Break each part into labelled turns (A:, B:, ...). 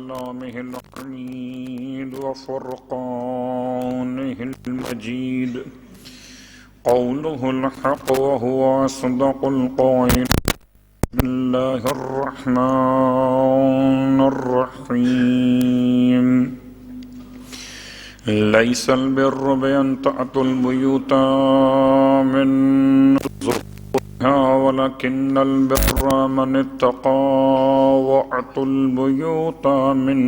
A: كلامه الحميد وفرقانه المجيد قوله الحق وهو أصدق القائل بسم الله الرحمن الرحيم ليس البر بأن تأتوا البيوت من ظهورها ولكن البر من اتقى وأتوا البيوت من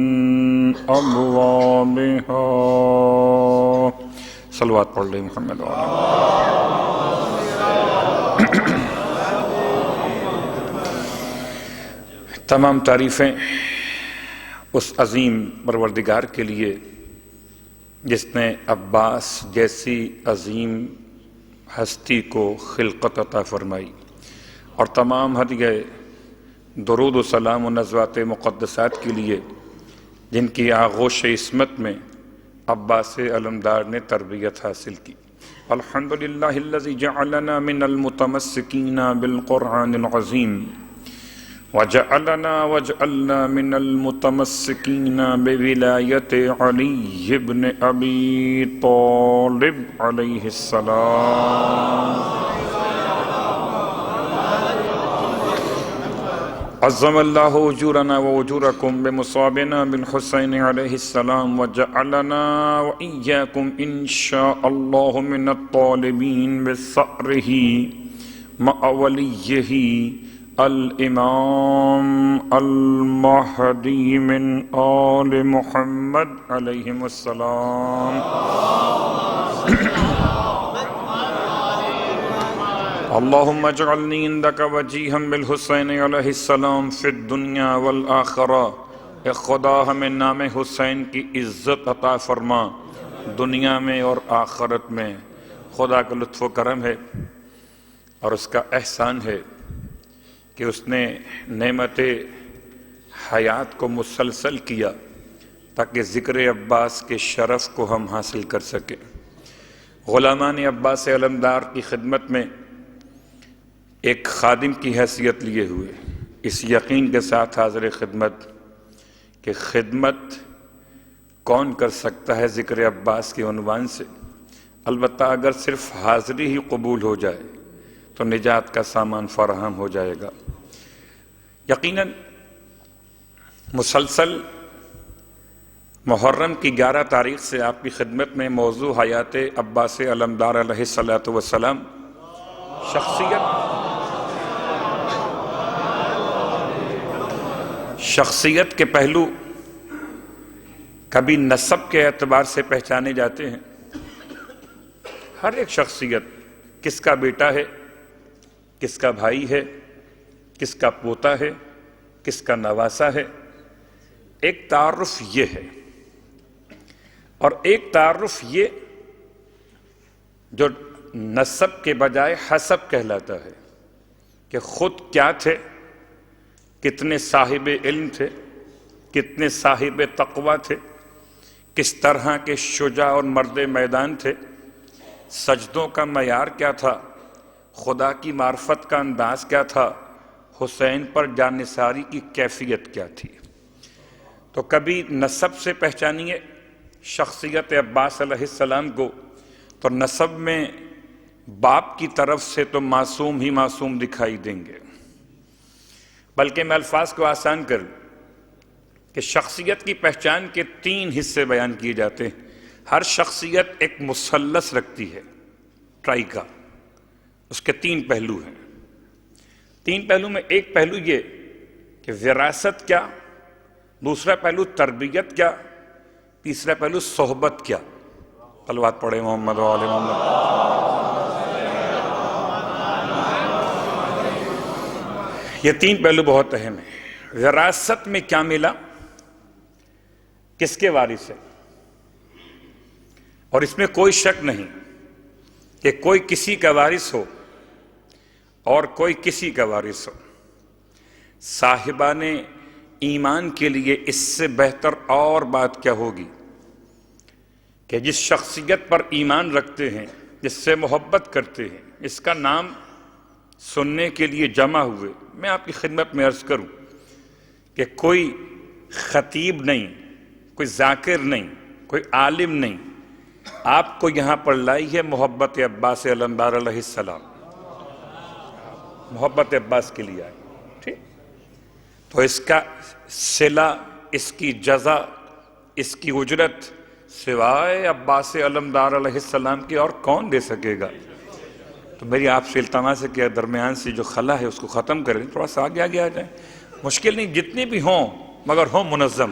A: أبوابها صلوات پڑھ لیں محمد تمام تعریفیں اس عظیم پروردگار کے لیے جس نے عباس جیسی عظیم ہستی کو خلقت عطا فرمائی، اور تمام ہدیہ درود و سلام و نزوات مقدسات کے لیے جن کی آغوش عصمت میں عباس علمدار نے تربیت حاصل کی۔ الحمدللہ الذی جعلنا من المتمسکین بالقرآن العظیم وجعلنا من المتمسکین بولایت علی بن ابی طالب علیہ السلام۔ عظم اللہ اجورنا واجورکم بمصابنا بالحسین علیہ السلام وجعلنا وإیاکم انشاء اللہ من الطالبین بثأرہ مع ولیہ الامام المہدی من آل محمد علیہم السلام۔ اللہم اجعلنی عندک وجیہا بالحسین علیہ السلام فی الدنیا والآخرہ۔ اے خدا ہمیں نام حسین کی عزت عطا فرما دنیا میں اور آخرت میں۔ خدا کا لطف و کرم ہے اور اس کا احسان ہے کہ اس نے نعمت حیات کو مسلسل کیا تاکہ ذکر عباس کے شرف کو ہم حاصل کر سکیں۔ غلامان عباس علمدار کی خدمت میں ایک خادم کی حیثیت لیے ہوئے اس یقین کے ساتھ حاضر خدمت کہ خدمت کون کر سکتا ہے ذکر عباس کے عنوان سے، البتہ اگر صرف حاضری ہی قبول ہو جائے تو نجات کا سامان فراہم ہو جائے گا۔ یقیناً مسلسل محرم کی 11 تاریخ سے آپ کی خدمت میں موضوع حیات عباس علمدار علیہ السلام شخصیت کے پہلو کبھی نسب کے اعتبار سے پہچانے جاتے ہیں۔ ہر ایک شخصیت کس کا بیٹا ہے، کس کا بھائی ہے، کس کا پوتا ہے، کس کا نواسا ہے، ایک تعارف یہ ہے، اور ایک تعارف یہ جو نسب کے بجائے حسب کہلاتا ہے کہ خود کیا تھے، کتنے صاحب علم تھے، کتنے صاحب تقوی تھے، کس طرح کے شجاع اور مرد میدان تھے، سجدوں کا معیار کیا تھا، خدا کی معرفت کا انداز کیا تھا، حسین پر جانثاری کی کیفیت کیا تھی۔ تو کبھی نسب سے پہچانیے شخصیت عباس علیہ السلام کو تو نسب میں باپ کی طرف سے تو معصوم ہی معصوم دکھائی دیں گے، بلکہ میں الفاظ کو آسان کروں کہ شخصیت کی پہچان کے 3 حصے بیان کیے جاتے ہیں۔ ہر شخصیت ایک مثلث رکھتی ہے، ٹرائی کا، اس کے 3 پہلو ہیں۔ 3 پہلو میں ایک پہلو یہ کہ وراثت کیا، دوسرا پہلو تربیت کیا، تیسرا پہلو صحبت کیا۔ صلوات پڑھے محمد و آل محمد۔ یہ 3 پہلو بہت اہم ہیں۔ وراثت میں کیا ملا، کس کے وارث ہے، اور اس میں کوئی شک نہیں کہ کوئی کسی کا وارث ہو اور کوئی کسی کا وارث ہو۔ صاحبان ایمان کے لیے اس سے بہتر اور بات کیا ہوگی کہ جس شخصیت پر ایمان رکھتے ہیں، جس سے محبت کرتے ہیں، اس کا نام سننے کے لیے جمع ہوئے۔ میں آپ کی خدمت میں عرض کروں کہ کوئی خطیب نہیں، کوئی ذاکر نہیں، کوئی عالم نہیں، آپ کو یہاں پر لائی ہے محبت عباس علمدار علیہ السلام، محبت عباس کے لیے آئی، ٹھیک؟ تو اس کا صلہ، اس کی جزا، اس کی اجرت سوائے عباس علمدار علیہ السلام کی اور کون دے سکے گا؟ تو میری آپ سے التماس ہے کہ درمیان سے جو خلا ہے اس کو ختم کریں، تھوڑا سا آگے آگے آ جائیں، مشکل نہیں، جتنی بھی ہوں مگر ہوں منظم،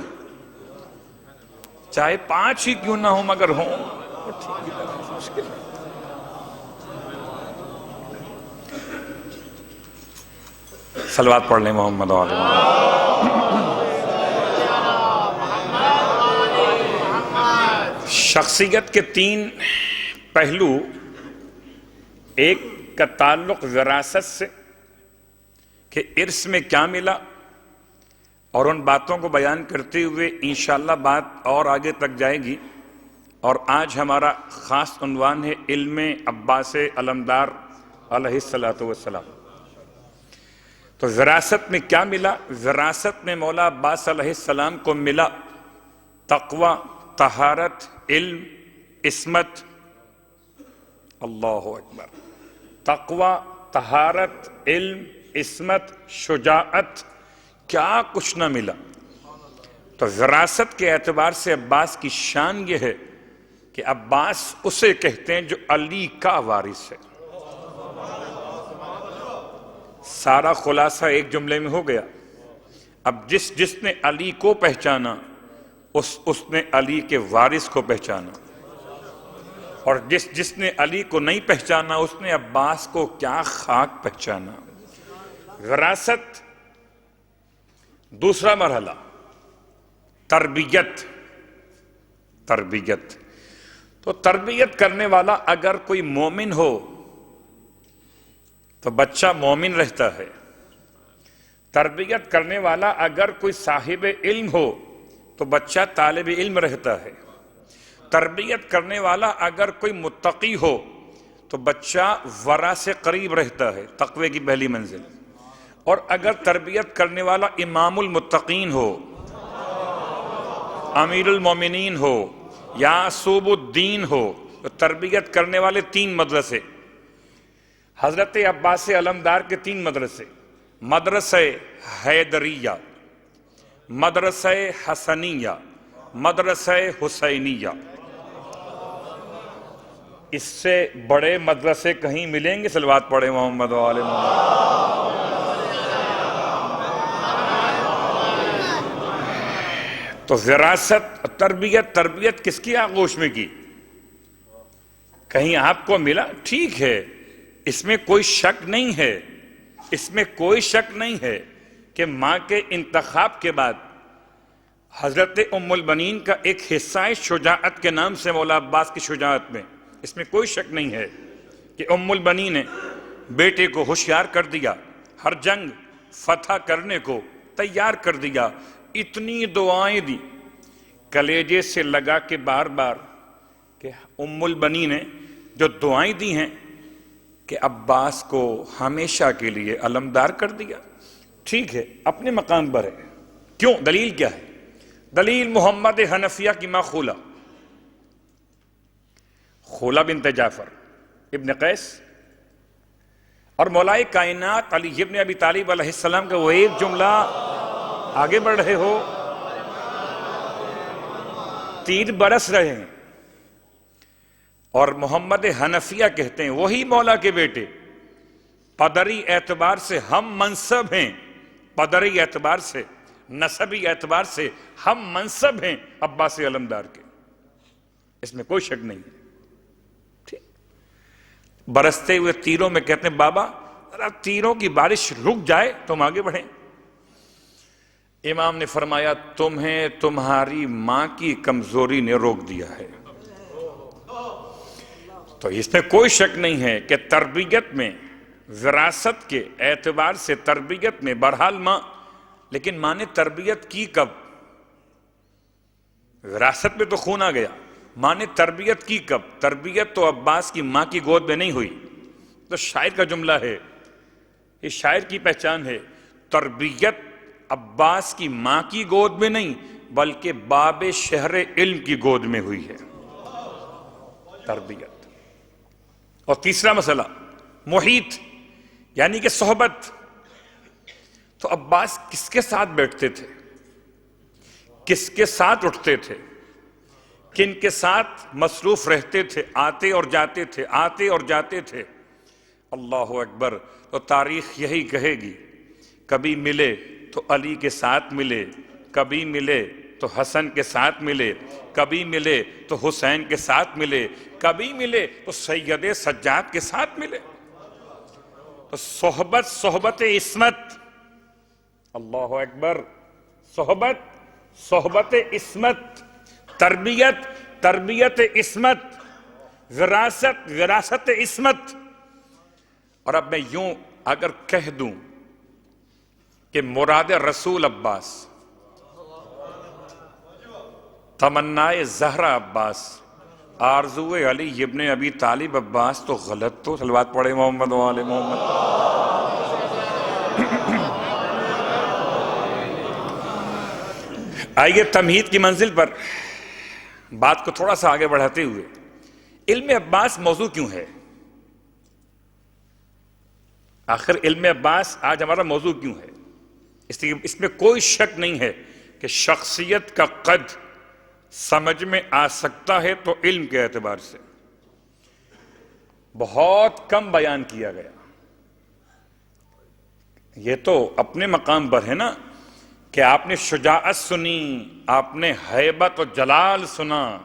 A: چاہے 5 ہی کیوں نہ ہوں مگر ہوں مشکل نہیں۔ صلوات پڑھ لیں محمد و آل محمد۔ شخصیت کے 3 پہلو، ایک کا تعلق وراثت سے کہ ارث میں کیا ملا، اور ان باتوں کو بیان کرتے ہوئے انشاءاللہ بات اور آگے تک جائے گی، اور آج ہمارا خاص عنوان ہے علم عباس علمدار علیہ السلام۔ تو وراثت میں کیا ملا؟ وراثت میں مولا عباس علیہ السلام کو ملا تقوی، طہارت، علم، عصمت، اللہ اکبر، تقوی، طہارت، علم، عصمت، شجاعت، کیا کچھ نہ ملا۔ تو وراثت کے اعتبار سے عباس کی شان یہ ہے کہ عباس اسے کہتے ہیں جو علی کا وارث ہے۔ سارا خلاصہ ایک جملے میں ہو گیا۔ اب جس نے علی کو پہچانا اس نے علی کے وارث کو پہچانا، اور جس نے علی کو نہیں پہچانا اس نے عباس کو کیا خاک پہچانا۔ وراثت، دوسرا مرحلہ تربیت۔ تو تربیت کرنے والا اگر کوئی مومن ہو تو بچہ مومن رہتا ہے، تربیت کرنے والا اگر کوئی صاحب علم ہو تو بچہ طالب علم رہتا ہے، تربیت کرنے والا اگر کوئی متقی ہو تو بچہ ورع سے قریب رہتا ہے، تقوی کی پہلی منزل، اور اگر تربیت کرنے والا امام المتقین ہو، امیر المومنین ہو، یعصوب الدین ہو، تو تربیت کرنے والے 3 مدرسے، حضرت عباس علمدار کے 3 مدرسے، مدرسہ حیدریہ، مدرسہ حسنیہ، مدرسہ حسینیہ۔ اس سے بڑے مدرسے کہیں ملیں گے؟ صلوات پڑھیں محمد و آل محمد۔ تو وراثت، تربیت کس کی آغوش میں کی؟ کہیں آپ کو ملا؟ ٹھیک ہے، اس میں کوئی شک نہیں ہے، اس میں کوئی شک نہیں ہے کہ ماں کے انتخاب کے بعد حضرت ام البنین کا ایک حصہ ہے شجاعت کے نام سے مولا عباس کی شجاعت میں، اس میں کوئی شک نہیں ہے کہ ام البنین نے بیٹے کو ہوشیار کر دیا، ہر جنگ فتح کرنے کو تیار کر دیا، اتنی دعائیں دی کلیجے سے لگا کے بار بار کہ ام البنین نے جو دعائیں دی ہیں کہ عباس کو ہمیشہ کے لیے علمدار کر دیا۔ ٹھیک ہے، اپنے مقام پر ہے، کیوں؟ دلیل کیا ہے؟ دلیل محمد حنفیہ کی ماں خولہ بنت جعفر ابن قیس، اور مولائے کائنات علی ابن ابی طالب علیہ السلام کا وہ ایک جملہ، آگے بڑھ رہے ہو، 3 برس رہے ہیں، اور محمد حنفیہ کہتے ہیں وہی مولا کے بیٹے قدری اعتبار سے ہم منصب ہیں، قدری اعتبار سے، نسبی اعتبار سے ہم منصب ہیں عباس علمدار کے، اس میں کوئی شک نہیں ہے۔ برستے ہوئے تیروں میں کہتے ہیں بابا ذرا تیروں کی بارش رک جائے تو ہم آگے بڑھیں۔ امام نے فرمایا تمہیں تمہاری ماں کی کمزوری نے روک دیا ہے۔ تو اس میں کوئی شک نہیں ہے کہ تربیت میں، وراثت کے اعتبار سے تربیت میں بہرحال ماں، لیکن ماں نے تربیت کی کب؟ وراثت میں تو خون آ گیا، ماں نے تربیت کی کب؟ تربیت تو عباس کی ماں کی گود میں نہیں ہوئی۔ تو شاعر کا جملہ ہے، یہ شاعر کی پہچان ہے، تربیت عباس کی ماں کی گود میں نہیں بلکہ باب شہر علم کی گود میں ہوئی ہے تربیت۔ اور تیسرا مسئلہ محیط، یعنی کہ صحبت۔ تو عباس کس کے ساتھ بیٹھتے تھے، کس کے ساتھ اٹھتے تھے، کن کے ساتھ مصروف رہتے تھے، آتے اور جاتے تھے، آتے اور جاتے تھے۔ اللہ اکبر۔ تو تاریخ یہی کہے گی، کبھی ملے تو علی کے ساتھ ملے، کبھی ملے تو حسن کے ساتھ ملے، کبھی ملے تو حسین کے ساتھ ملے، کبھی ملے تو سید سجاد کے ساتھ ملے۔ تو صحبت، صحبت عصمت، اللہ اکبر، صحبت، صحبت عصمت، تربیت، تربیت عصمت، وراثت، وراثت عصمت۔ اور اب میں یوں اگر کہہ دوں کہ مراد رسول عباس، تمنائے زہرا عباس، آرزو علی ابن ابی طالب عباس، تو غلط تو صلوات پڑھے محمد و آل محمد۔ آئیے تمہید کی منزل پر بات کو تھوڑا سا آگے بڑھاتے ہوئے، علم عباس موضوع کیوں ہے؟ آخر علم عباس آج ہمارا موضوع کیوں ہے؟ اس میں کوئی شک نہیں ہے کہ شخصیت کا قد سمجھ میں آ سکتا ہے تو علم کے اعتبار سے بہت کم بیان کیا گیا۔ یہ تو اپنے مقام پر ہے نا کہ آپ نے شجاعت سنی، آپ نے ہیبت و جلال سنا،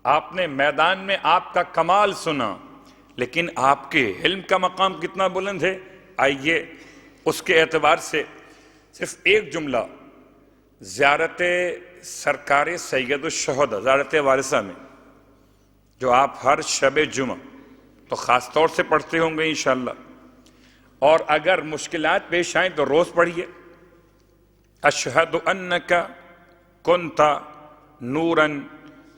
A: آپ نے میدان میں آپ کا کمال سنا، لیکن آپ کے علم کا مقام کتنا بلند ہے؟ آئیے اس کے اعتبار سے صرف ایک جملہ زیارت سرکار سید الشہداء، زیارت وارثہ میں، جو آپ ہر شب جمعہ تو خاص طور سے پڑھتے ہوں گے انشاءاللہ، اور اگر مشکلات پیش آئیں تو روز پڑھیے۔ اشہد انک کنت نورا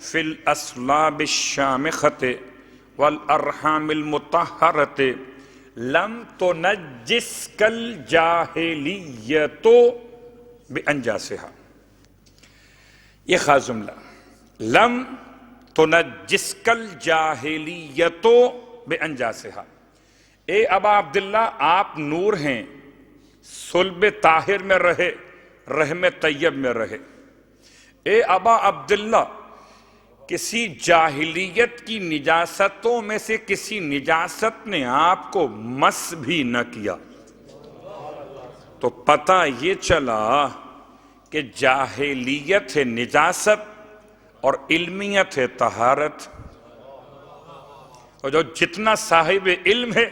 A: فی الاصلاب الشامخۃ والارحام المطہرۃ لم تنجسک الجاہلیۃ بانجاسہا۔ یہ خاص جملہ، لم تنجسک الجاہلیۃ بانجاسہا۔ اے ابا عبداللہ، آپ نور ہیں، صلب طاہر میں رہے، رحم طیب میں رہے۔ اے ابا عبداللہ، کسی جاہلیت کی نجاستوں میں سے کسی نجاست نے آپ کو مس بھی نہ کیا۔ تو پتہ یہ چلا کہ جاہلیت ہے نجاست اور علمیت ہے طہارت۔ اور جو جتنا صاحب علم ہے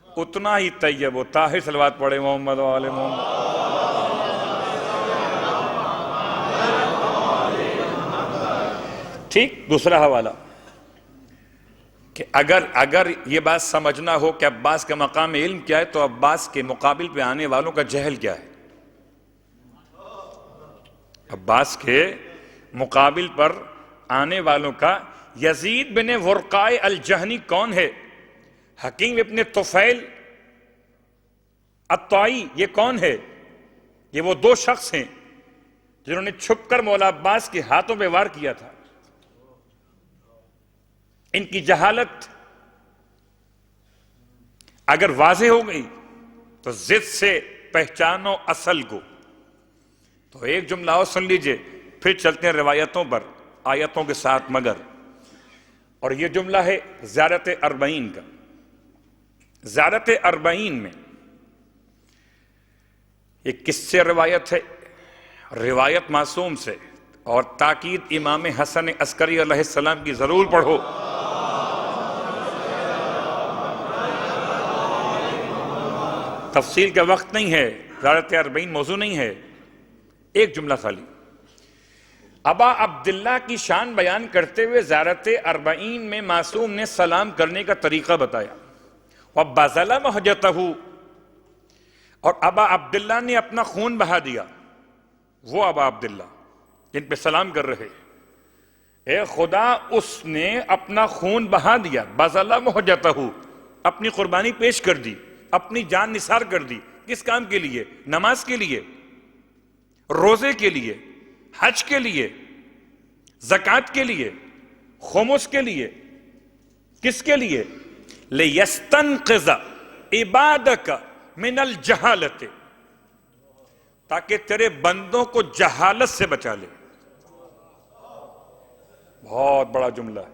A: اتنا ہی طیب و طاہر۔ صلوات پڑھے محمد و آل محمد۔ ٹھیک، دوسرا حوالہ کہ اگر یہ بات سمجھنا ہو کہ عباس کا مقام علم کیا ہے، تو عباس کے مقابل پہ آنے والوں کا جہل کیا ہے؟ عباس کے مقابل پر آنے والوں کا، یزید بن ورقاء الجہنی کون ہے؟ حکیم ابن طفیل الطائی یہ کون ہے؟ یہ وہ دو شخص ہیں جنہوں نے چھپ کر مولا عباس کے ہاتھوں پہ وار کیا تھا۔ ان کی جہالت اگر واضح ہو گئی تو ضد سے پہچانو اصل کو۔ تو ایک جملہ اور سن لیجئے، پھر چلتے ہیں روایتوں پر آیتوں کے ساتھ مگر۔ اور یہ جملہ ہے زیارت اربعین کا۔ زیارت اربعین میں یہ کس سے روایت ہے؟ روایت معصوم سے، اور تاکید امام حسن عسکری علیہ السلام کی ضرور پڑھو۔ تفصیل کا وقت نہیں ہے، زیارت اربعین موضوع نہیں ہے، ایک جملہ خالی۔ ابا عبداللہ کی شان بیان کرتے ہوئے زیارت اربعین میں معصوم نے سلام کرنے کا طریقہ بتایا۔ وَبَذَلَ مَحْجَتَهُ، اور ابا عبداللہ نے اپنا خون بہا دیا۔ وہ ابا عبداللہ جن پہ سلام کر رہے، اے خدا، اس نے اپنا خون بہا دیا۔ بَذَلَ مَحْجَتَهُ، اپنی قربانی پیش کر دی، اپنی جان نثار کر دی۔ کس کام کے لیے؟ نماز کے لیے، روزے کے لیے، حج کے لیے، زکوٰۃ کے لیے، خمس کے لیے، کس کے لیے؟ لِيَسْتَنْقِذَ عِبَادَكَ مِنَ الْجَهَالَةِ، تاکہ تیرے بندوں کو جہالت سے بچا لے۔ بہت بڑا جملہ ہے،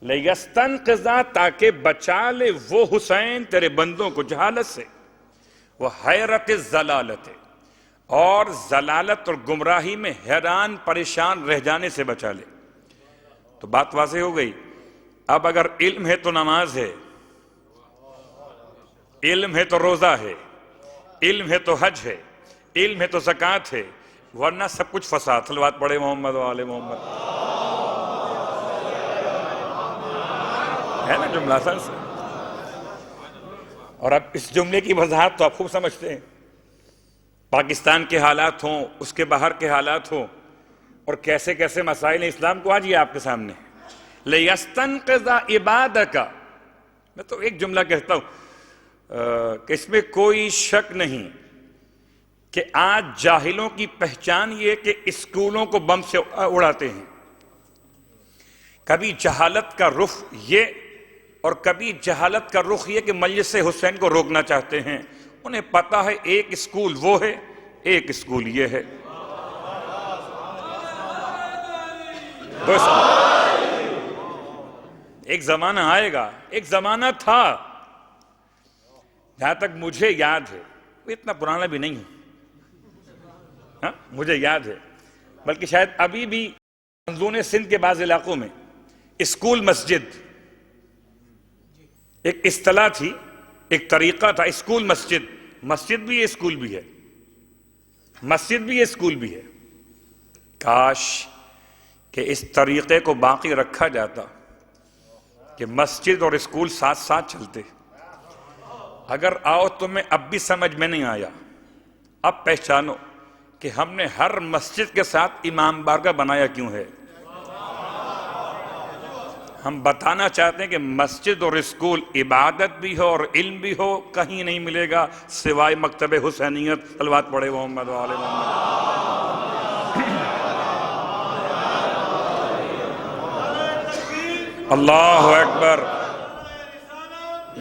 A: لِيَسْتَنْقِذَ، تاکہ بچا لے وہ حسین تیرے بندوں کو جہالت سے، وہ حیرت الضلالت، اور ضلالت اور گمراہی میں حیران پریشان رہ جانے سے بچا لے۔ تو بات واضح ہو گئی۔ اب اگر علم ہے تو نماز ہے، علم ہے تو روزہ ہے، علم ہے تو حج ہے، علم ہے تو زکوٰۃ ہے، ورنہ سب کچھ فساد۔ صلوات پڑھے محمد و آل محمد، ہے نا جملہ آسان سے؟ اور اب اس جملے کی وضاحت تو آپ خوب سمجھتے ہیں، پاکستان کے حالات ہوں، اس کے باہر کے حالات ہوں، اور کیسے کیسے مسائل ہیں اسلام کو، آج یہ آپ کے سامنے لِيَسْتَنْقِذَ عِبَادَكَ۔ میں تو ایک جملہ کہتا ہوں کہ اس میں کوئی شک نہیں کہ آج جاہلوں کی پہچان یہ کہ اسکولوں کو بم سے اڑاتے ہیں۔ کبھی جہالت کا رخ یہ، اور کبھی جہالت کا رخ یہ کہ مجلس حسین کو روکنا چاہتے ہیں۔ انہیں پتا ہے ایک اسکول وہ ہے، ایک اسکول یہ ہے۔ ایک زمانہ آئے گا، ایک زمانہ تھا، جہاں تک مجھے یاد ہے، وہ اتنا پرانا بھی نہیں ہے، مجھے یاد ہے، بلکہ شاید ابھی بھی منظور سندھ کے بعض علاقوں میں اسکول مسجد ایک اصطلاح تھی، ایک طریقہ تھا، اسکول مسجد۔ مسجد بھی ہے، اسکول بھی ہے، مسجد بھی ہے، اسکول بھی ہے۔ کاش کہ اس طریقے کو باقی رکھا جاتا کہ مسجد اور اسکول ساتھ ساتھ چلتے۔ اگر آؤ تمہیں اب بھی سمجھ میں نہیں آیا، اب پہچانو کہ ہم نے ہر مسجد کے ساتھ امام بارگاہ بنایا کیوں ہے۔ ہم بتانا چاہتے ہیں کہ مسجد اور اسکول عبادت بھی ہو اور علم بھی ہو، کہیں نہیں ملے گا سوائے مکتب حسینیت۔ صلوات پڑھے محمد و آل محمد۔ اللہ اکبر،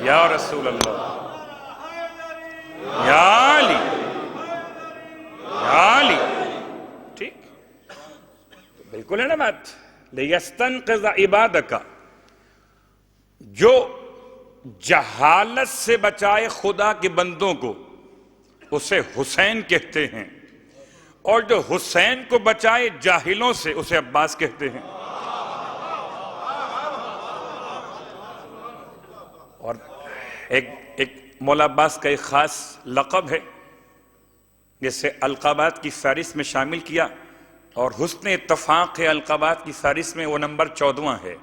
A: یا رسول اللہ، یا علی، یا علی۔ ٹھیک، بالکل ہے نا بات۔ لِيَسْتَنْقِذَ عِبَادَكَ، جو جہالت سے بچائے خدا کے بندوں کو، اسے حسین کہتے ہیں، اور جو حسین کو بچائے جاہلوں سے، اسے عباس کہتے ہیں۔ اور ایک مولا عباس کا ایک خاص لقب ہے جسے القابات کی فہرست میں شامل کیا، اور حسن اتفاق ہے القابات کی فہرست میں وہ نمبر 14واں ہے۔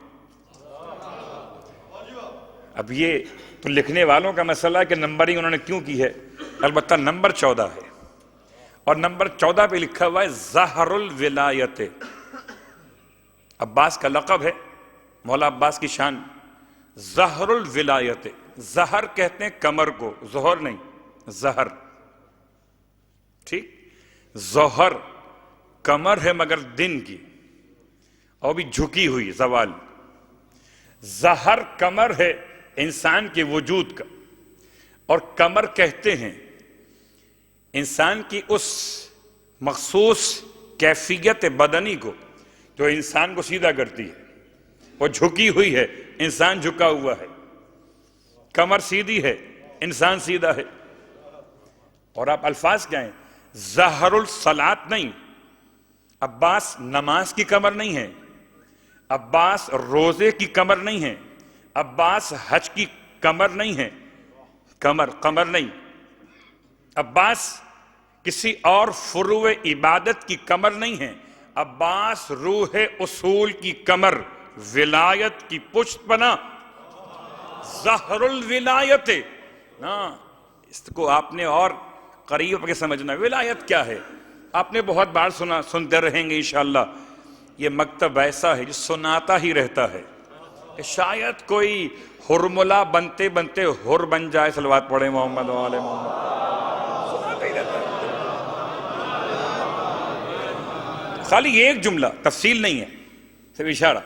A: اب یہ تو لکھنے والوں کا مسئلہ ہے کہ نمبرنگ انہوں نے کیوں کی ہے، البتہ نمبر 14 ہے، اور نمبر 14 پہ لکھا ہوا ہے ظہر الولایت۔ عباس کا لقب ہے، مولا عباس کی شان ظہر الولایت۔ ظہر کہتے ہیں کمر کو، ظہر نہیں، ظہر۔ ٹھیک، ظہر کمر ہے مگر دن کی، اور بھی جھکی ہوئی، زوال۔ ظہر کمر ہے انسان کے وجود کا، اور کمر کہتے ہیں انسان کی اس مخصوص کیفیت بدنی کو جو انسان کو سیدھا کرتی ہے۔ وہ جھکی ہوئی ہے، انسان جھکا ہوا ہے، کمر سیدھی ہے، انسان سیدھا ہے۔ اور آپ الفاظ کیا ہیں؟ ظہر الصلاۃ نہیں، عباس نماز کی کمر نہیں ہے، عباس روزے کی کمر نہیں ہے، عباس حج کی کمر نہیں ہے، کمر نہیں، عباس کسی اور فروع عبادت کی کمر نہیں ہے، عباس روح اصول کی کمر، ولایت کی پشت پناہ، ظہر الولایت۔ اس کو آپ نے اور قریب کے سمجھنا، ولایت کیا ہے آپ نے بہت بار سنا، سنتے رہیں گے انشاءاللہ۔ یہ مکتب ایسا ہے جو سناتا ہی رہتا ہے، کہ شاید کوئی ہرملا بنتے بنتے ہر بن جائے. صلوات پڑھیں محمد و آل محمد. سناتا ہی رہتا ہے. خالی ایک جملہ، تفصیل نہیں ہے، صرف اشارہ.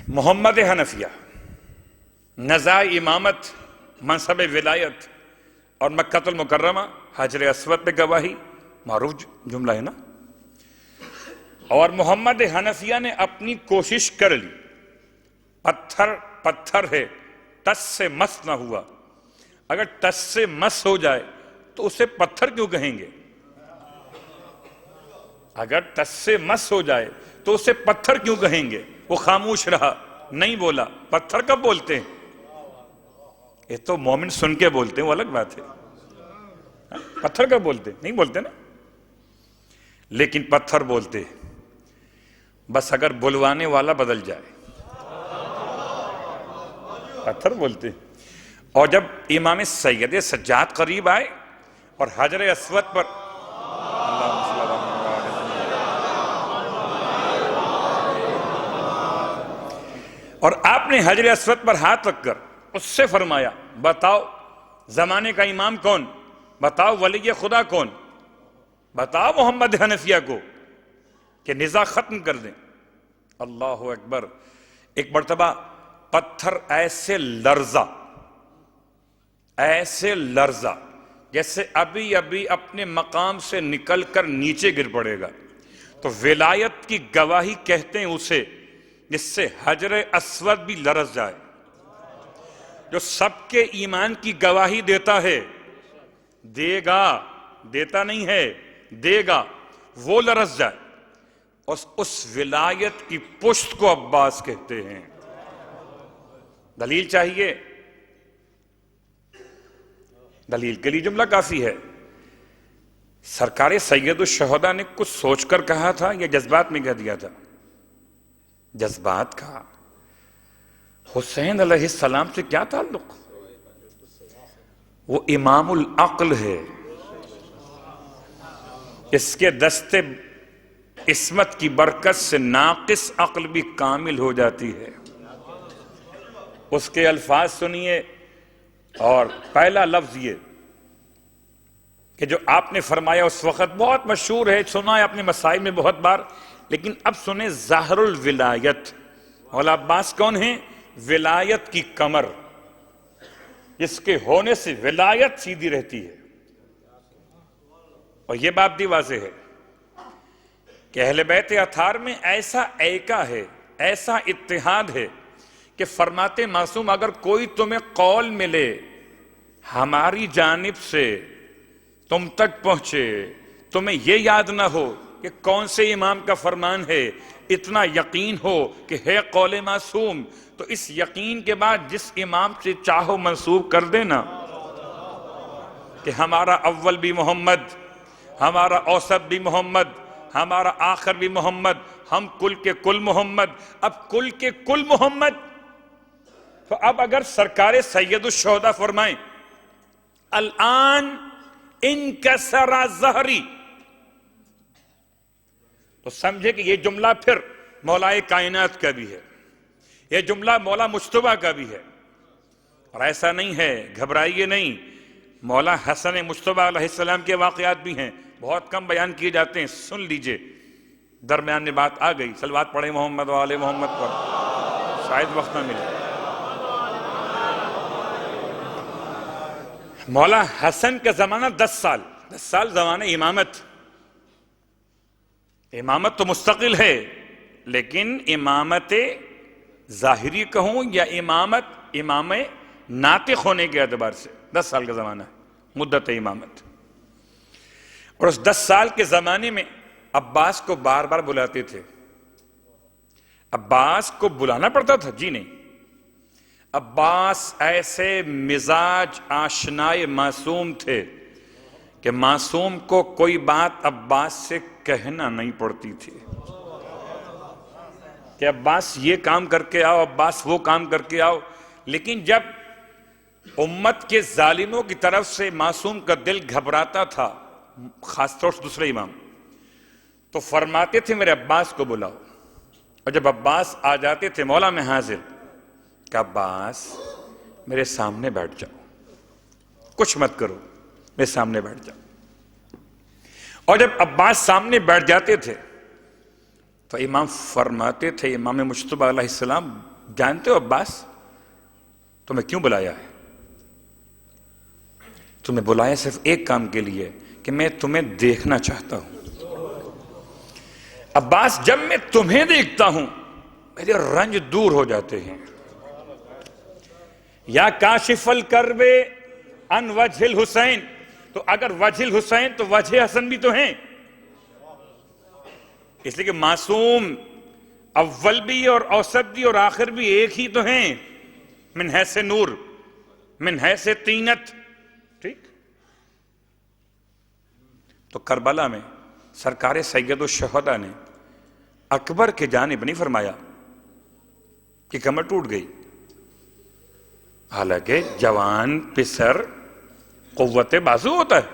A: محمد حنفیہ، نزاع امامت، منصب ولایت اور مکہ المکرمہ، حجر اسود پہ گواہی، معروف جملہ ہے نا. اور محمد حنفیہ نے اپنی کوشش کر لی. پتھر ہے، ٹس سے مس نہ ہوا. اگر ٹس سے مس ہو جائے تو اسے پتھر کیوں کہیں گے؟ اگر ٹس سے مس ہو جائے تو اسے پتھر کیوں کہیں گے؟ وہ خاموش رہا، نہیں بولا. پتھر کب بولتے ہیں؟ یہ تو مومن سن کے بولتے ہیں، وہ الگ بات ہے. پتھر کب بولتے؟ نہیں بولتے نا. لیکن پتھر بولتے بس اگر بلوانے والا بدل جائے. پتھر بولتے. اور جب امام سید سجاد قریب آئے اور حجر اسود پر اور آپ نے حجر اسود پر ہاتھ رکھ کر اس سے فرمایا بتاؤ زمانے کا امام کون، بتاؤ ولی خدا کون، بتاؤ محمد حنفیہ کو کہ نزاع ختم کر دیں. اللہ اکبر. ایک مرتبہ پتھر ایسے لرزا جیسے ابھی ابھی اپنے مقام سے نکل کر نیچے گر پڑے گا. تو ولایت کی گواہی کہتے ہیں اسے جس سے حجر اسود بھی لرز جائے. جو سب کے ایمان کی گواہی دیتا ہے، دیتا نہیں ہے، دے گا، وہ لرز جائے. اس ولایت کی پشت کو عباس کہتے ہیں. دلیل چاہیے؟ دلیل کے لیے جملہ کافی ہے. سرکار سید الشہداء نے کچھ سوچ کر کہا تھا یا جذبات میں کہہ دیا تھا؟ جذبات کا. حسین علیہ السلام سے کیا تعلق؟ وہ امام العقل ہے. اس کے دستے عصمت کی برکت سے ناقص عقل بھی کامل ہو جاتی ہے. اس کے الفاظ سنیے. اور پہلا لفظ یہ کہ جو آپ نے فرمایا اس وقت بہت مشہور ہے، سنا ہے اپنے مسائل میں بہت بار، لیکن اب سنیں ظاہر الولایت. مولا عباس کون ہیں؟ ولایت کی کمر، جس کے ہونے سے ولایت سیدھی رہتی ہے. اور یہ بات بھی واضح ہے کہ اہل بیت اطہار میں ایسا ایکا ہے، ایسا اتحاد ہے کہ فرماتے معصوم اگر کوئی تمہیں قول ملے ہماری جانب سے تم تک پہنچے، تمہیں یہ یاد نہ ہو کہ کون سے امام کا فرمان ہے، اتنا یقین ہو کہ ہے قول معصوم، تو اس یقین کے بعد جس امام سے چاہو منسوب کر دینا کہ ہمارا اول بھی محمد، ہمارا اوسط بھی محمد، ہمارا آخر بھی محمد، ہم کل کے کل محمد. اب کل کے کل محمد. تو اب اگر سرکار سید الشہداء فرمائیں الان انکسر ظہری، تو سمجھے کہ یہ جملہ پھر مولا کائنات کا بھی ہے، یہ جملہ مولا مجتبیٰ کا بھی ہے. اور ایسا نہیں ہے، گھبرائیے نہیں. مولا حسن مجتبیٰ علیہ السلام کے واقعات بھی ہیں، بہت کم بیان کیے جاتے ہیں، سن لیجئے. درمیان میں بات آ گئی، صلوات پڑھیں محمد و آل محمد پر، شاید وقت نہ ملے. مولا حسن کا زمانہ 10 سال زمانہ امامت تو مستقل ہے، لیکن امامت ظاہری کہوں یا امام ناطق ہونے کے اعتبار سے 10 سال کا زمانہ ہے، مدت امامت. اور اس 10 سال کے زمانے میں عباس کو بار بار بلاتے تھے. عباس کو بلانا پڑتا تھا؟ جی نہیں. عباس ایسے مزاج آشنائے معصوم تھے کہ معصوم کو کوئی بات عباس سے کہنا نہیں پڑتی تھی کہ عباس یہ کام کر کے آؤ، عباس وہ کام کر کے آؤ. لیکن جب امت کے ظالموں کی طرف سے معصوم کا دل گھبراتا تھا، خاص طور سے دوسرے امام، تو فرماتے تھے میرے عباس کو بلاؤ. اور جب عباس آ جاتے تھے مولا میں حاضر کہ عباس میرے سامنے بیٹھ جاؤ، کچھ مت کرو، میرے سامنے بیٹھ جاؤ. اور جب عباس سامنے بیٹھ جاتے تھے تو امام فرماتے تھے، امام مجتبیٰ علیہ السلام، جانتے ہو عباس تمہیں کیوں بلایا ہے؟ تمہیں بلایا صرف ایک کام کے لیے کہ میں تمہیں دیکھنا چاہتا ہوں. عباس جب میں تمہیں دیکھتا ہوں میرے رنج دور ہو جاتے ہیں. یا کاشف الکرب عن وجہ الحسین، تو اگر وجہ الحسین تو وجہ حسن بھی تو ہیں، اس لیے کہ معصوم اول بھی اور اوسط بھی اور آخر بھی ایک ہی تو ہیں، من حیث نور من حیث طینت. ٹھیک. تو کربلا میں سرکار سید الشہداء نے اکبر کے جانب نہیں فرمایا کہ کمر ٹوٹ گئی، حالانکہ جوان پسر قوت بازو ہوتا ہے.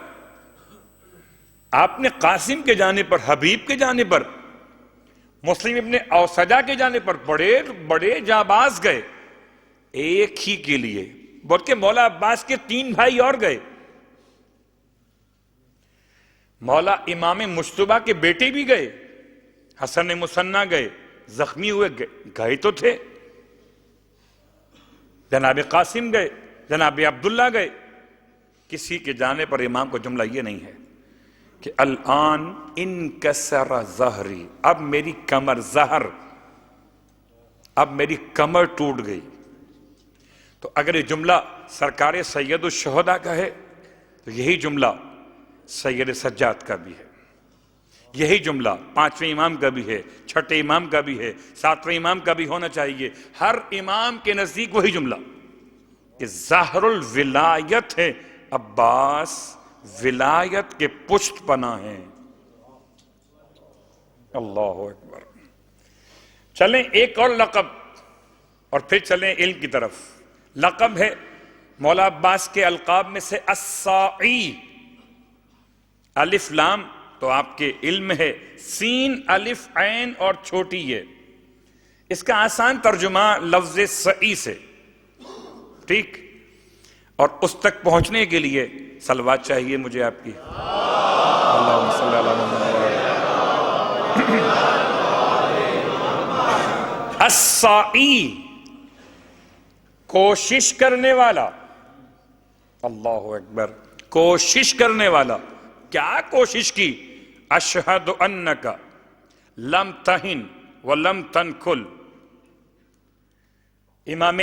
A: آپ نے قاسم کے جانب پر، حبیب کے جانب پر، مسلم ابن اوسجا کے جانب پر بڑے بڑے جانباز گئے ایک ہی کے لیے، بلکہ مولا عباس کے 3 بھائی اور گئے. مولا امام مجتبیٰ کے بیٹے بھی گئے، حسن مثنیٰ گئے، زخمی ہوئے گئے تو تھے، جناب قاسم گئے، جناب عبداللہ گئے. کسی کے جانے پر امام کو جملہ یہ نہیں ہے کہ الان انکسر ظہری، اب میری کمر، ظہر اب میری کمر ٹوٹ گئی. تو اگر یہ جملہ سرکار سید الشہداء کا ہے تو یہی جملہ سید سجاد کا بھی ہے، یہی جملہ 5ویں امام کا بھی ہے، 6ٹھے امام کا بھی ہے، 7ویں امام کا بھی ہونا چاہیے. ہر امام کے نزدیک وہی جملہ کہ ظاہر الولایت ہے عباس، ولایت کے پشت پناہ ہیں. اللہ اکبر. چلیں ایک اور لقب اور پھر چلیں علم کی طرف. لقب ہے مولا عباس کے القاب میں سے الساعی. الف لام تو آپ کے علم ہے، سین الف عین اور چھوٹی ہے. اس کا آسان ترجمہ لفظ سعی سے. ٹھیک. اور اس تک پہنچنے کے لیے صلوات چاہیے مجھے آپ کی. اللہم صلی علی محمد. الساعی، کوشش کرنے والا. اللہ اکبر. کوشش کرنے والا. کیا کوشش کی؟ اشہد انک لم تہن ولم تنکل. امام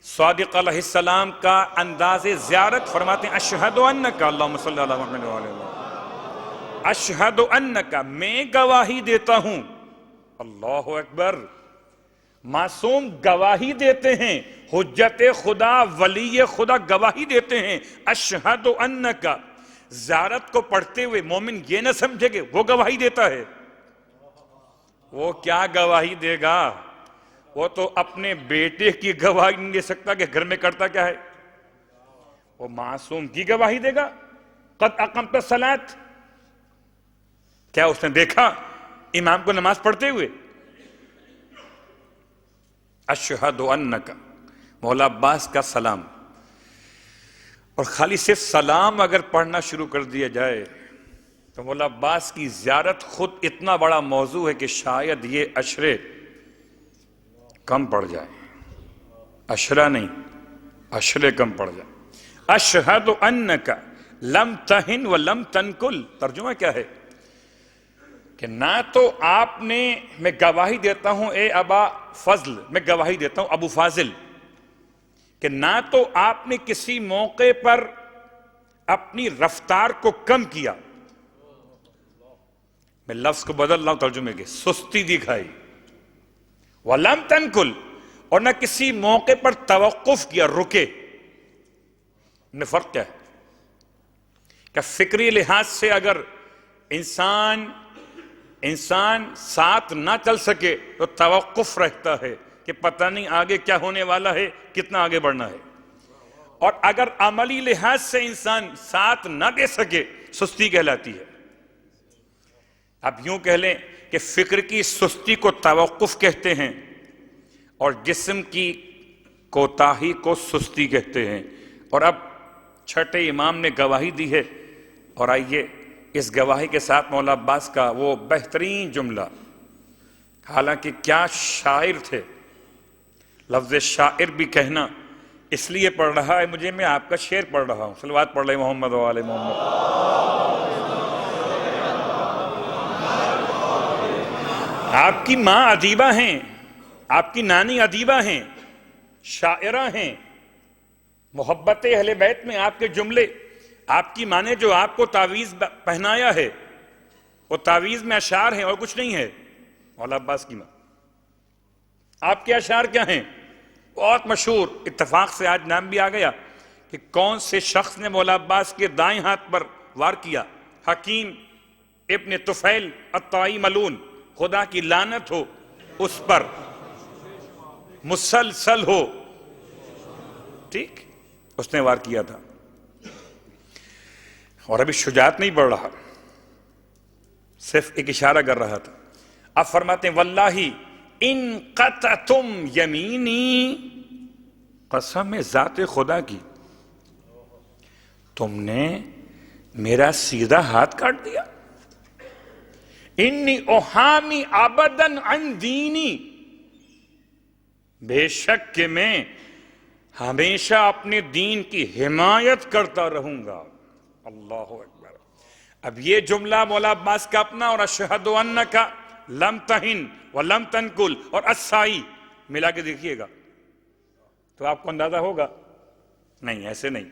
A: صادق علیہ السلام کا انداز زیارت فرماتے ہیں اشہد انک، اللہم صلی اللہ علیہ وسلم، اشہد انک، میں گواہی دیتا ہوں. اللہ اکبر. معصوم گواہی دیتے ہیں، حجت خدا، ولی خدا گواہی دیتے ہیں اشہد انک. زیارت کو پڑھتے ہوئے مومن یہ نہ سمجھے کہ وہ گواہی دیتا ہے. وہ کیا گواہی دے گا؟ وہ تو اپنے بیٹے کی گواہی نہیں دے سکتا کہ گھر میں کرتا کیا ہے. وہ معصوم کی گواہی دے گا. قد اقمت الصلاۃ، کیا اس نے دیکھا امام کو نماز پڑھتے ہوئے؟ اشہد انک. مولا عباس کا سلام. اور خالی صرف سلام اگر پڑھنا شروع کر دیا جائے تو مولا عباس کی زیارت خود اتنا بڑا موضوع ہے کہ شاید یہ عشرے کم پڑ جائیں. عشرہ نہیں، عشرے کم پڑ جائیں. اشہد انک لم تہن ولم تنکل. ترجمہ کیا ہے؟ کہ نہ تو آپ نے، میں گواہی دیتا ہوں اے ابا فضل، میں گواہی دیتا ہوں ابو فاضل، کہ نہ تو آپ نے کسی موقع پر اپنی رفتار کو کم کیا، میں لفظ کو بدل رہا ہوں ترجمے کے، سستی دکھائی. وَلَمْ تَنْكُلْ، اور نہ کسی موقع پر توقف کیا، رکے. میں فرق کیا ہے؟ کہ فکری لحاظ سے اگر انسان ساتھ نہ چل سکے تو توقف رہتا ہے کہ پتہ نہیں آگے کیا ہونے والا ہے، کتنا آگے بڑھنا ہے. اور اگر عملی لحاظ سے انسان ساتھ نہ دے سکے، سستی کہلاتی ہے. اب یوں کہہ لیں کہ فکر کی سستی کو توقف کہتے ہیں اور جسم کی کوتاہی کو سستی کہتے ہیں۔ اور اب چھٹے امام نے گواہی دی ہے، اور آئیے اس گواہی کے ساتھ مولا عباس کا وہ بہترین جملہ، حالانکہ کیا شاعر تھے، لفظ شاعر بھی کہنا اس لیے پڑھ رہا ہے مجھے، میں آپ کا شعر پڑھ رہا ہوں۔ صلوات پڑھ لیں محمد و آل محمد۔ آپ کی ماں ادیبہ ہیں، آپ کی نانی ادیبہ ہیں، شاعرہ ہیں، محبت اہل بیت میں آپ کے جملے، آپ کی ماں نے جو آپ کو تعویذ پہنایا ہے وہ تعویذ میں اشعار ہیں اور کچھ نہیں ہے۔ مولا عباس کی ماں، آپ کے اشعار کیا ہیں؟ بہت مشہور، اتفاق سے آج نام بھی آ گیا کہ کون سے شخص نے مولا عباس کے دائیں ہاتھ پر وار کیا؟ حکیم ابن طفیل الطائی ملعون، خدا کی لعنت ہو اس پر، مسلسل ہو، ٹھیک، اس نے وار کیا تھا، اور ابھی شجاعت نہیں بڑھ رہا، صرف ایک اشارہ کر رہا تھا۔ اب فرماتے ہیں واللہ ان قطعتم یمینی، قسم ذات خدا کی تم نے میرا سیدھا ہاتھ کاٹ دیا۔ انی احامی ابدا عن دینی، بے شک کہ میں ہمیشہ اپنے دین کی حمایت کرتا رہوں گا۔ اللہ اکبر۔ اب یہ جملہ مولا عباس کا اپنا، اور اشہد انک لم تہن ولم تنکل اور السائی ملا کے دیکھیے گا تو آپ کو اندازہ ہوگا۔ نہیں ایسے نہیں،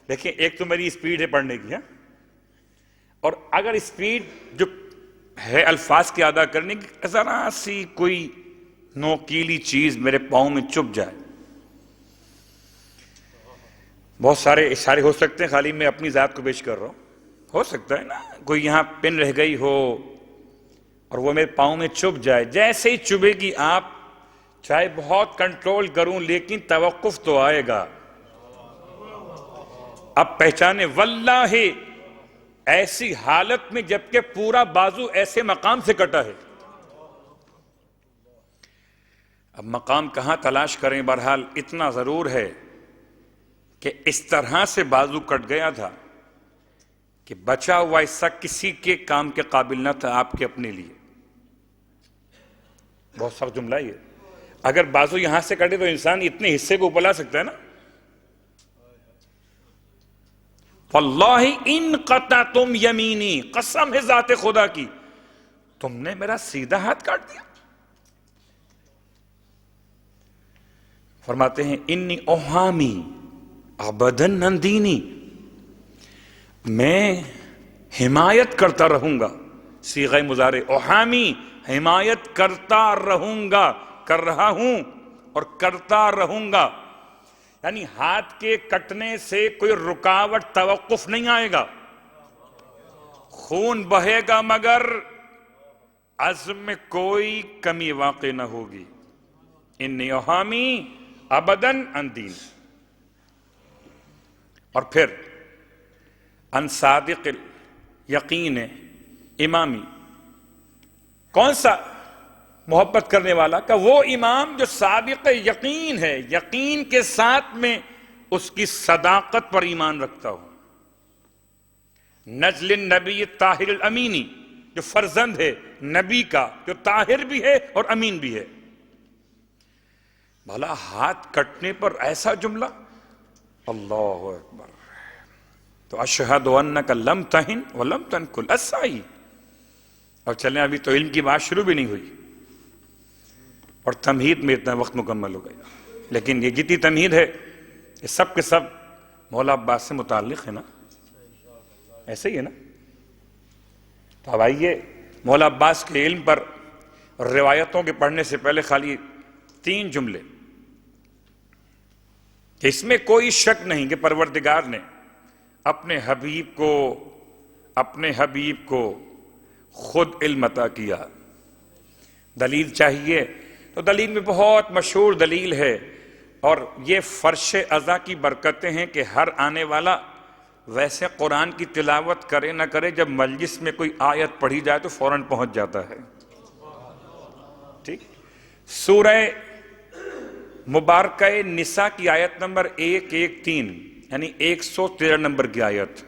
A: دیکھیں ایک تو میری اسپیڈ ہے پڑھنے کی، اور اگر اسپیڈ جو ہے الفاظ کے ادا کرنے کی، ذرا سی کوئی نوکیلی چیز میرے پاؤں میں چپ جائے، بہت سارے اشارے ہو سکتے ہیں، خالی میں اپنی ذات کو پیش کر رہا ہوں، ہو سکتا ہے نا کوئی یہاں پن رہ گئی ہو اور وہ میرے پاؤں میں چپ جائے، جیسے ہی چبھے گی آپ چاہے بہت کنٹرول کروں لیکن توقف تو آئے گا۔ اب پہچانے واللہ ایسی حالت میں جبکہ پورا بازو ایسے مقام سے کٹا ہے۔ اب مقام کہاں تلاش کریں؟ بہرحال اتنا ضرور ہے کہ اس طرح سے بازو کٹ گیا تھا کہ بچا ہوا حصہ کسی کے کام کے قابل نہ تھا آپ کے اپنے لیے۔ بہت سخت جملہ یہ، اگر بازو یہاں سے کٹے تو انسان اتنے حصے کو اوپر لا سکتا ہے نا۔ واللہ ان قطعتم یمینی، قسم ہے ذات خدا کی تم نے میرا سیدھا ہاتھ کاٹ دیا۔ فرماتے ہیں انی اوہامی ابدن عن دینی، میں حمایت کرتا رہوں گا، صیغہ مضارع اوہامی، حمایت کرتا رہوں گا، کر رہا ہوں اور کرتا رہوں گا، یعنی ہاتھ کے کٹنے سے کوئی رکاوٹ توقف نہیں آئے گا، خون بہے گا مگر عزم میں کوئی کمی واقع نہ ہوگی۔ انی اوہامی ابداً عن دین۔ اور پھر ان صادق یقین امامی، کون سا محبت کرنے والا کا؟ وہ امام جو صادق یقین ہے، یقین کے ساتھ میں اس کی صداقت پر ایمان رکھتا ہو۔ نجل النبی طاہر الامینی، جو فرزند ہے نبی کا، جو طاہر بھی ہے اور امین بھی ہے۔ بھلا ہاتھ کٹنے پر ایسا جملہ، اللہ اکبر۔ تو اشہد انک لم تہن ولم تنکل السائی۔ اور چلیں ابھی تو علم کی بات شروع بھی نہیں ہوئی اور تمہید میں اتنا وقت مکمل ہو گیا، لیکن یہ جتنی تمہید ہے یہ سب کے سب مولا عباس سے متعلق ہے نا، ایسے ہی ہے نا۔ تو اب آئیے مولا عباس کے علم پر روایتوں کے پڑھنے سے پہلے خالی 3 جملے کہ اس میں کوئی شک نہیں کہ پروردگار نے اپنے حبیب کو خود علم عطا کیا۔ دلیل چاہیے تو دلیل میں بہت مشہور دلیل ہے، اور یہ فرش ازا کی برکتیں ہیں کہ ہر آنے والا ویسے قرآن کی تلاوت کرے نہ کرے، جب مجلس میں کوئی آیت پڑھی جائے تو فوراً پہنچ جاتا ہے۔ ٹھیک. سورہ مبارکہ نساء کی آیت نمبر 113 یعنی 113 نمبر کی آیت،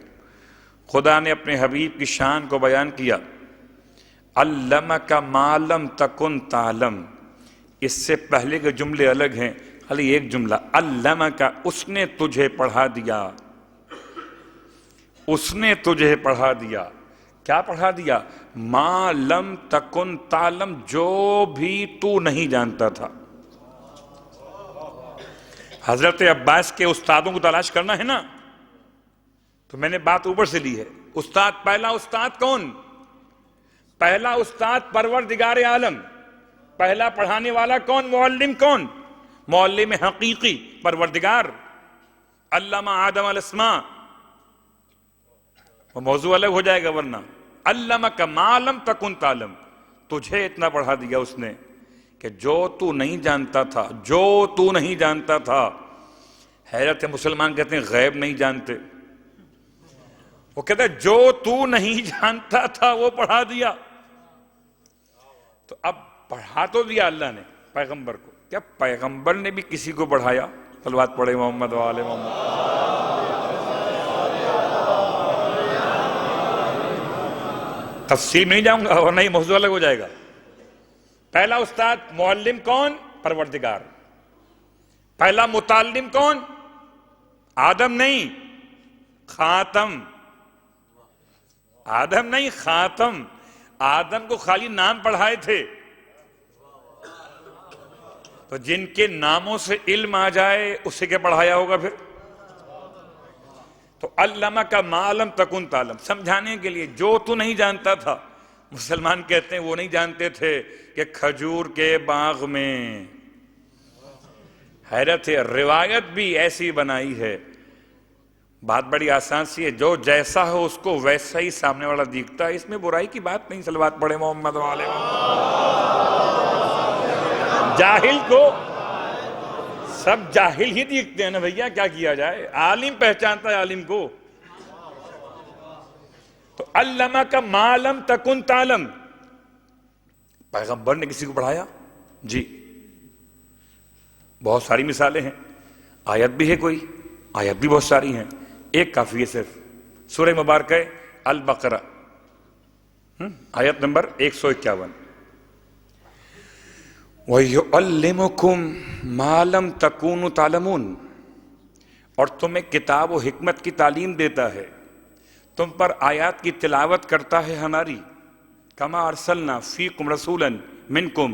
A: خدا نے اپنے حبیب کی شان کو بیان کیا، علمک ما لم تکن تعلم. اس سے پہلے کے جملے الگ ہیں، خالی ایک جملہ علمک، اس نے تجھے پڑھا دیا، اس نے تجھے پڑھا دیا. کیا پڑھا دیا؟ ما لم تکن تعلم، جو بھی تو نہیں جانتا تھا. حضرت عباس کے استادوں کو تلاش کرنا ہے نا، تو میں نے بات اوپر سے لی ہے. استاد، پہلا استاد کون؟ پہلا استاد پروردگار عالم. پہلا پڑھانے والا کون؟ معلم کون؟ معلم حقیقی پروردگار. علامہ آدم الاسماء، وہ موضوع الگ ہو جائے گا ورنہ. علمک ما لم تکن تعلم، تجھے اتنا پڑھا دیا اس نے کہ جو تو نہیں جانتا تھا، جو تو نہیں جانتا تھا. حیرت ہے، مسلمان کہتے ہیں غیب نہیں جانتے. وہ کہتا ہے جو تو نہیں جانتا تھا وہ پڑھا دیا. تو اب پڑھا تو دیا اللہ نے پیغمبر کو، کیا پیغمبر نے بھی کسی کو پڑھایا؟ صلوات پڑھے محمد و آل محمد. تفصیل نہیں جاؤں گا اور نہیں موضوع الگ ہو جائے گا. پہلا استاد معلم کون؟ پروردگار. پہلا متعلم کون؟ آدم نہیں، خاتم. آدم نہیں، خاتم. آدم کو خالی نام پڑھائے تھے، تو جن کے ناموں سے علم آ جائے اسے کیا پڑھایا ہوگا پھر؟ تو علمک ما لم تکن تعلم، سمجھانے کے لیے جو تو نہیں جانتا تھا. مسلمان کہتے ہیں وہ نہیں جانتے تھے کہ کھجور کے باغ میں. حیرت ہے، روایت بھی ایسی بنائی ہے. بات بڑی آسان سی ہے، جو جیسا ہو اس کو ویسا ہی سامنے والا دیکھتا ہے. اس میں برائی کی بات نہیں. صلوات پڑھے محمد و آل محمد. جاہل کو سب جاہل ہی دیکھتے ہیں نا بھیا، کیا کیا جائے. عالم پہچانتا ہے عالم کو. تو علمک ما لم تکن تعلم، پیغمبر نے کسی کو پڑھایا؟ جی بہت ساری مثالیں ہیں. آیت بھی ہے کوئی، آیت بھی بہت ساری ہیں. ایک کافی ہے صرف، سورہ مبارکہ البقرہ آیت نمبر 151. وَيُعَلِّمُكُمْ مَا لَمْ تَكُونُوا تَعْلَمُونَ، اور تمہیں کتاب و حکمت کی تعلیم دیتا ہے، تم پر آیات کی تلاوت کرتا ہے ہماری. کما ارسلنا فیکم رسولا منکم،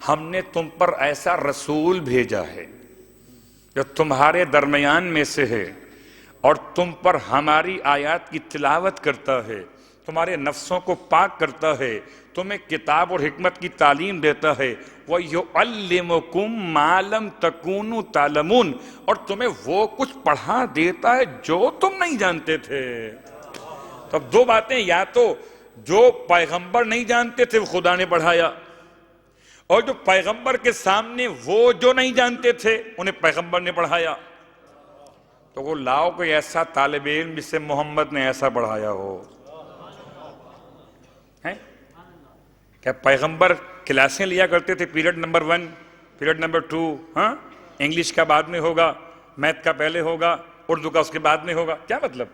A: ہم نے تم پر ایسا رسول بھیجا ہے جو تمہارے درمیان میں سے ہے، اور تم پر ہماری آیات کی تلاوت کرتا ہے، تمہارے نفسوں کو پاک کرتا ہے، تمہیں کتاب اور حکمت کی تعلیم دیتا ہے. وَيُعَلِّمُكُمْ مَا لَمْ تَكُونُوا تَعْلَمُونَ، اور تمہیں وہ کچھ پڑھا دیتا ہے جو تم نہیں جانتے تھے. تو اب دو باتیں، یا تو جو پیغمبر نہیں جانتے تھے وہ خدا نے پڑھایا، اور جو پیغمبر کے سامنے وہ جو نہیں جانتے تھے انہیں پیغمبر نے پڑھایا. تو وہ لاؤ کوئی ایسا طالب علم جس سے محمد نے ایسا پڑھایا ہو. کیا پیغمبر کلاسیں لیا کرتے تھے؟ پیریڈ نمبر 1، پیریڈ نمبر 2، ہاں انگلش کا بعد میں ہوگا، میتھ کا پہلے ہوگا، اردو کا اس کے بعد میں ہوگا. کیا مطلب؟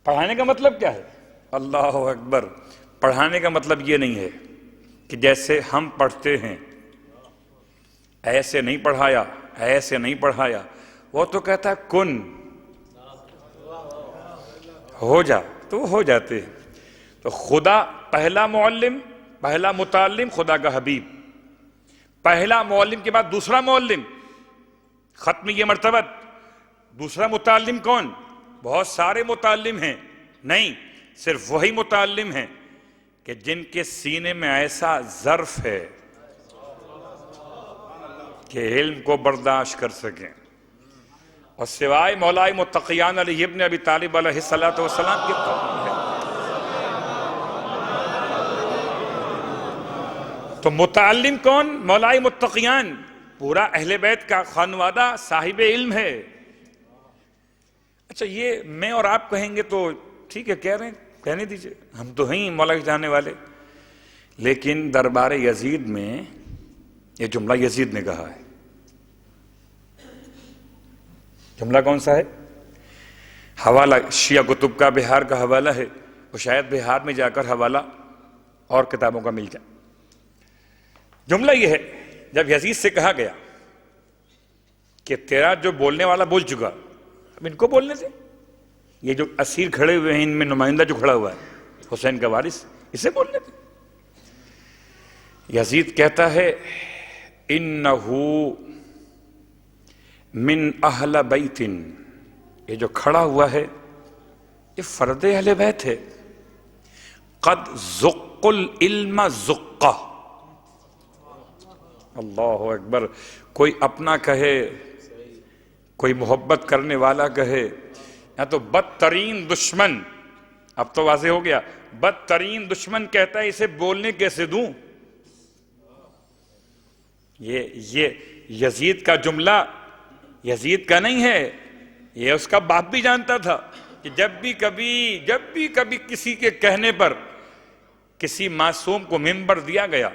A: پڑھانے کا مطلب کیا ہے؟ اللہ اکبر. پڑھانے کا مطلب یہ نہیں ہے کہ جیسے ہم پڑھتے ہیں ایسے نہیں پڑھایا، ایسے نہیں پڑھایا. وہ تو کہتا ہے کن ہو جا، تو وہ ہو جاتے ہیں. تو خدا پہلا معلم، پہلا متعلم خدا کا حبیب. پہلا معلم کے بعد دوسرا معلم، ختم یہ مرتبہ. دوسرا متعلم کون؟ بہت سارے متعلم ہیں، نہیں، صرف وہی متعلم ہیں کہ جن کے سینے میں ایسا ظرف ہے کہ علم کو برداشت کر سکیں. اور سوائے مولا متقیان علی ابن ابی طالب علیہ السلام کی قوم ہے. تو متعلم کون؟ مولا متقیان، پورا اہل بیت کا خانوادہ صاحب علم ہے. اچھا یہ میں اور آپ کہیں گے تو ٹھیک ہے، کہہ رہے ہیں، کہنے دیجئے، ہم تو ہیں مولا کے جانے والے. لیکن دربار یزید میں یہ جملہ یزید نے کہا ہے. جملہ کون سا ہے؟ حوالہ شیعہ کتب کا بہار کا حوالہ ہے، وہ شاید بہار میں جا کر حوالہ اور کتابوں کا مل جائے. جملہ یہ ہے، جب یزید سے کہا گیا کہ تیرا جو بولنے والا بول چکا، اب ان کو بولنے دے. یہ جو اسیر کھڑے ہوئے ہیں ان میں نمائندہ جو کھڑا ہوا ہے حسین کا وارث، اسے بولنے دے. یزید کہتا ہے انہو من اہل بیت، یہ جو کھڑا ہوا ہے یہ فرد اہل بیت ہے. قد زق العلم زقہ. اللہ اکبر. کوئی اپنا کہے، کوئی محبت کرنے والا کہے، یا تو بدترین دشمن، اب تو واضح ہو گیا، بدترین دشمن کہتا ہے اسے بولنے کیسے دوں. یہ یزید کا جملہ یزید کا نہیں ہے، یہ اس کا باپ بھی جانتا تھا کہ جب بھی کبھی کسی کے کہنے پر کسی معصوم کو منبر دیا گیا،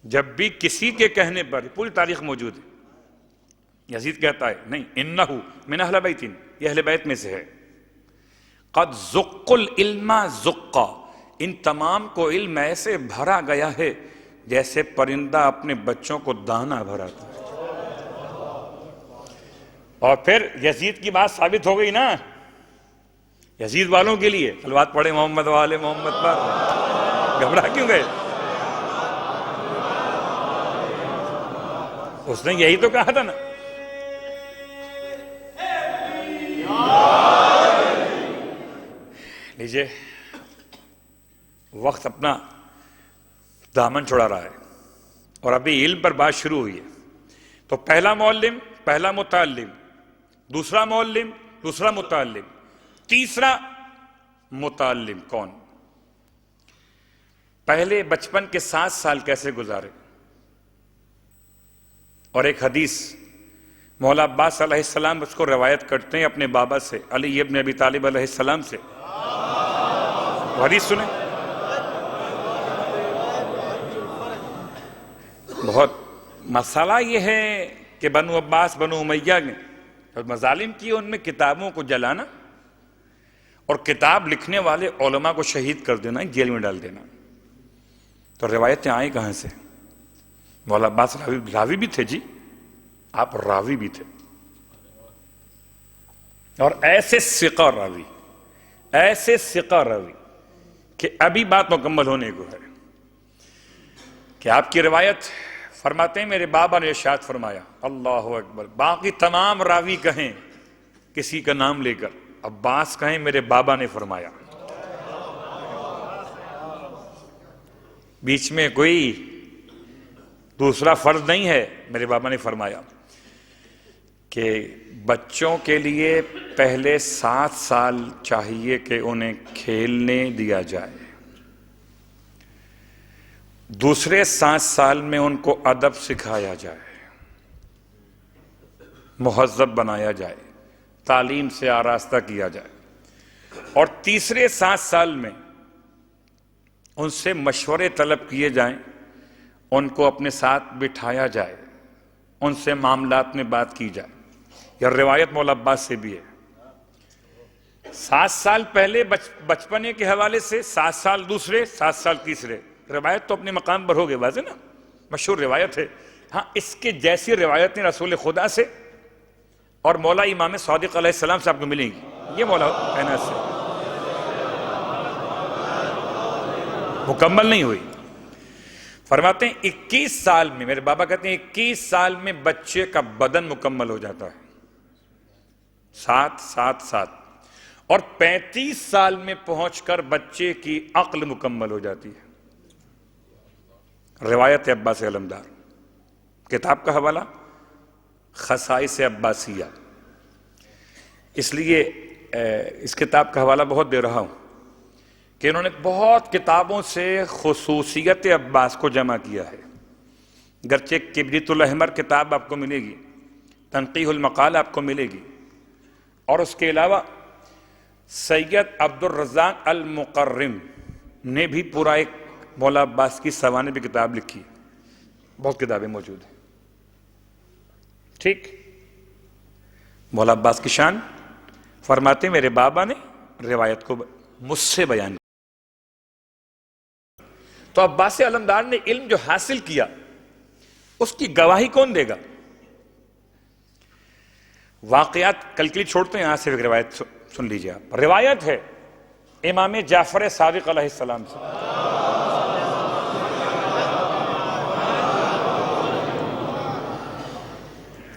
A: جب بھی کسی کے کہنے پر، پوری تاریخ موجود ہے، یزید کہتا ہے نہیں انہو من اہل بیت، یہ اہل بیت میں سے ہے. قد زق العلم زقا، ان تمام کو علم ایسے بھرا گیا ہے جیسے پرندہ اپنے بچوں کو دانا بھراتا ہے. اور پھر یزید کی بات ثابت ہو گئی نا. یزید والوں کے لیے صلوات پڑھے محمد والے محمد پر. گھبرا کیوں گئے؟ اس نے یہی تو کہا تھا نا. لیجئے، وقت اپنا دامن چھڑا رہا ہے اور ابھی علم پر بات شروع ہوئی ہے. تو پہلا معلم، پہلا متعلم، دوسرا معلم، دوسرا متعلم، تیسرا متعلم کون؟ پہلے بچپن کے 7 سال کیسے گزارے؟ اور ایک حدیث مولا عباس علیہ السلام اس کو روایت کرتے ہیں اپنے بابا سے، علی ابن ابی طالب علیہ السلام سے. وہ حدیث سنیں. بہت مسئلہ یہ ہے کہ بنو عباس بنو امیہ نے جو مظالم کیے ان میں کتابوں کو جلانا اور کتاب لکھنے والے علماء کو شہید کر دینا، جیل میں ڈال دینا. تو روایتیں آئیں کہاں سے؟ مولا عباس راوی بھی تھے جی، آپ راوی بھی تھے، اور ایسے ثقہ راوی کہ ابھی بات مکمل ہونے کو ہے کہ آپ کی روایت فرماتے ہیں میرے بابا نے ارشاد فرمایا. اللہ اکبر. باقی تمام راوی کہیں کسی کا نام لے کر، عباس کہیں میرے بابا نے فرمایا. بیچ میں کوئی دوسرا فرض نہیں ہے. میرے بابا نے فرمایا کہ بچوں کے لیے پہلے 7 سال چاہیے کہ انہیں کھیلنے دیا جائے، دوسرے 7 سال میں ان کو ادب سکھایا جائے، مہذب بنایا جائے، تعلیم سے آراستہ کیا جائے، اور تیسرے 7 سال میں ان سے مشورے طلب کیے جائیں، ان کو اپنے ساتھ بٹھایا جائے، ان سے معاملات میں بات کی جائے. یہ روایت مولا عباس سے بھی ہے. 7 سال پہلے بچپنے کے حوالے سے، 7 سال دوسرے، 7 سال تیسرے. روایت تو اپنے مقام پر ہو گئے، واضح نا، مشہور روایت ہے. ہاں اس کے جیسی روایتیں رسول خدا سے اور مولا امام صادق علیہ السلام سے آپ کو ملیں گی. یہ مولا کائنات سے مکمل نہیں ہوئی. فرماتے ہیں 21 سال میں، میرے بابا کہتے ہیں 21 سال میں بچے کا بدن مکمل ہو جاتا ہے، 7 اور 35 سال میں پہنچ کر بچے کی عقل مکمل ہو جاتی ہے. روایت عباس علمدار. کتاب کا حوالہ خصائص عباسیہ. اس لیے اس کتاب کا حوالہ بہت دے رہا ہوں کہ انہوں نے بہت کتابوں سے خصوصیت عباس کو جمع کیا ہے. گرچہ کبریت الاحمر کتاب آپ کو ملے گی، تنقیح المقال آپ کو ملے گی، اور اس کے علاوہ سید عبد الرزاق المقرم نے بھی پورا ایک مولا عباس کی سوانح پہ کتاب لکھی، بہت کتابیں موجود ہیں. ٹھیک، مولا عباس کی شان فرماتے میرے بابا نے روایت کو مجھ سے بیان کیا. تو عباس علمدار نے علم جو حاصل کیا اس کی گواہی کون دے گا؟ واقعات کل کے لیے چھوڑتے ہیں، یہاں سے ایک روایت سن لیجیے آپ. روایت ہے امام جعفر صادق علیہ السلام سے،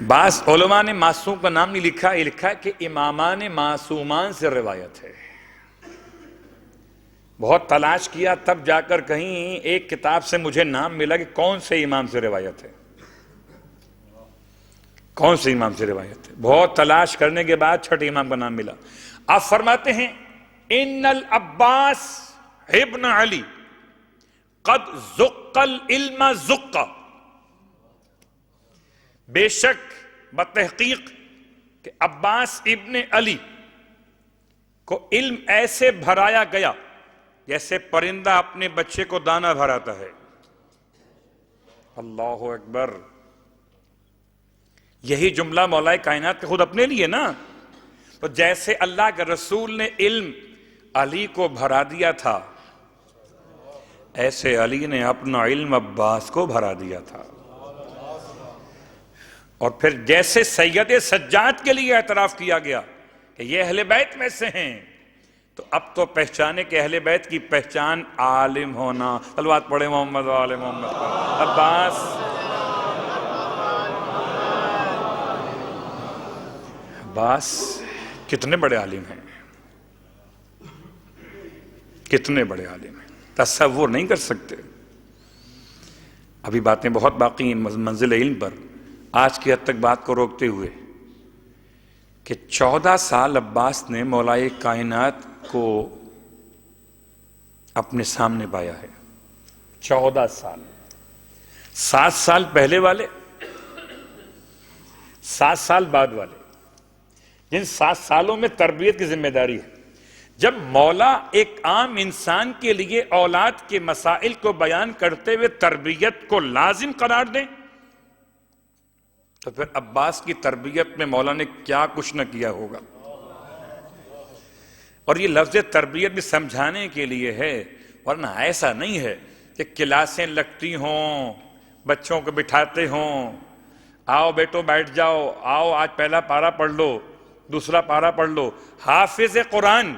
A: بعض علماء نے معصوم کا نام نہیں لکھا، یہ لکھا ہے کہ امامان معصومان سے روایت ہے. بہت تلاش کیا تب جا کر کہیں ایک کتاب سے مجھے نام ملا کہ کون سے امام سے روایت ہے، کون سے امام سے روایت ہے. بہت تلاش کرنے کے بعد چھٹے امام کا نام ملا. آپ فرماتے ہیں ان العباس ابن علی قد زق العلم زقا، بے شک بتحقیق کہ عباس ابن علی کو علم ایسے بھرایا گیا جیسے پرندہ اپنے بچے کو دانہ بھراتا ہے. اللہ اکبر. یہی جملہ مولا کائنات کے خود اپنے لیے نا. تو جیسے اللہ کے رسول نے علم علی کو بھرا دیا تھا، ایسے علی نے اپنا علم عباس کو بھرا دیا تھا. اور پھر جیسے سید سجاد کے لیے اعتراف کیا گیا کہ یہ اہل بیت میں سے ہیں، تو اب تو پہچانے کہ اہل بیت کی پہچان عالم ہونا. صلوات پڑھے محمد و آل محمد پر. عباس کتنے بڑے عالم ہیں، کتنے بڑے عالم ہیں، تصور نہیں کر سکتے. ابھی باتیں بہت باقی ہیں منزل علم پر. آج کی حد تک بات کو روکتے ہوئے کہ 14 سال عباس نے مولائے کائنات کو اپنے سامنے پایا ہے. 14 سال. 7 سال پہلے والے، 7 سال بعد والے، جن 7 سالوں میں تربیت کی ذمہ داری ہے. جب مولا ایک عام انسان کے لیے اولاد کے مسائل کو بیان کرتے ہوئے تربیت کو لازم قرار دیں، تو پھر عباس کی تربیت میں مولا نے کیا کچھ نہ کیا ہوگا. اور یہ لفظ تربیت بھی سمجھانے کے لیے ہے، ورنہ ایسا نہیں ہے کہ کلاسیں لگتی ہوں، بچوں کو بٹھاتے ہوں، آؤ بیٹو بیٹھ جاؤ، آؤ آج پہلا پارہ پڑھ لو، دوسرا پارہ پڑھ لو. حافظ قرآن،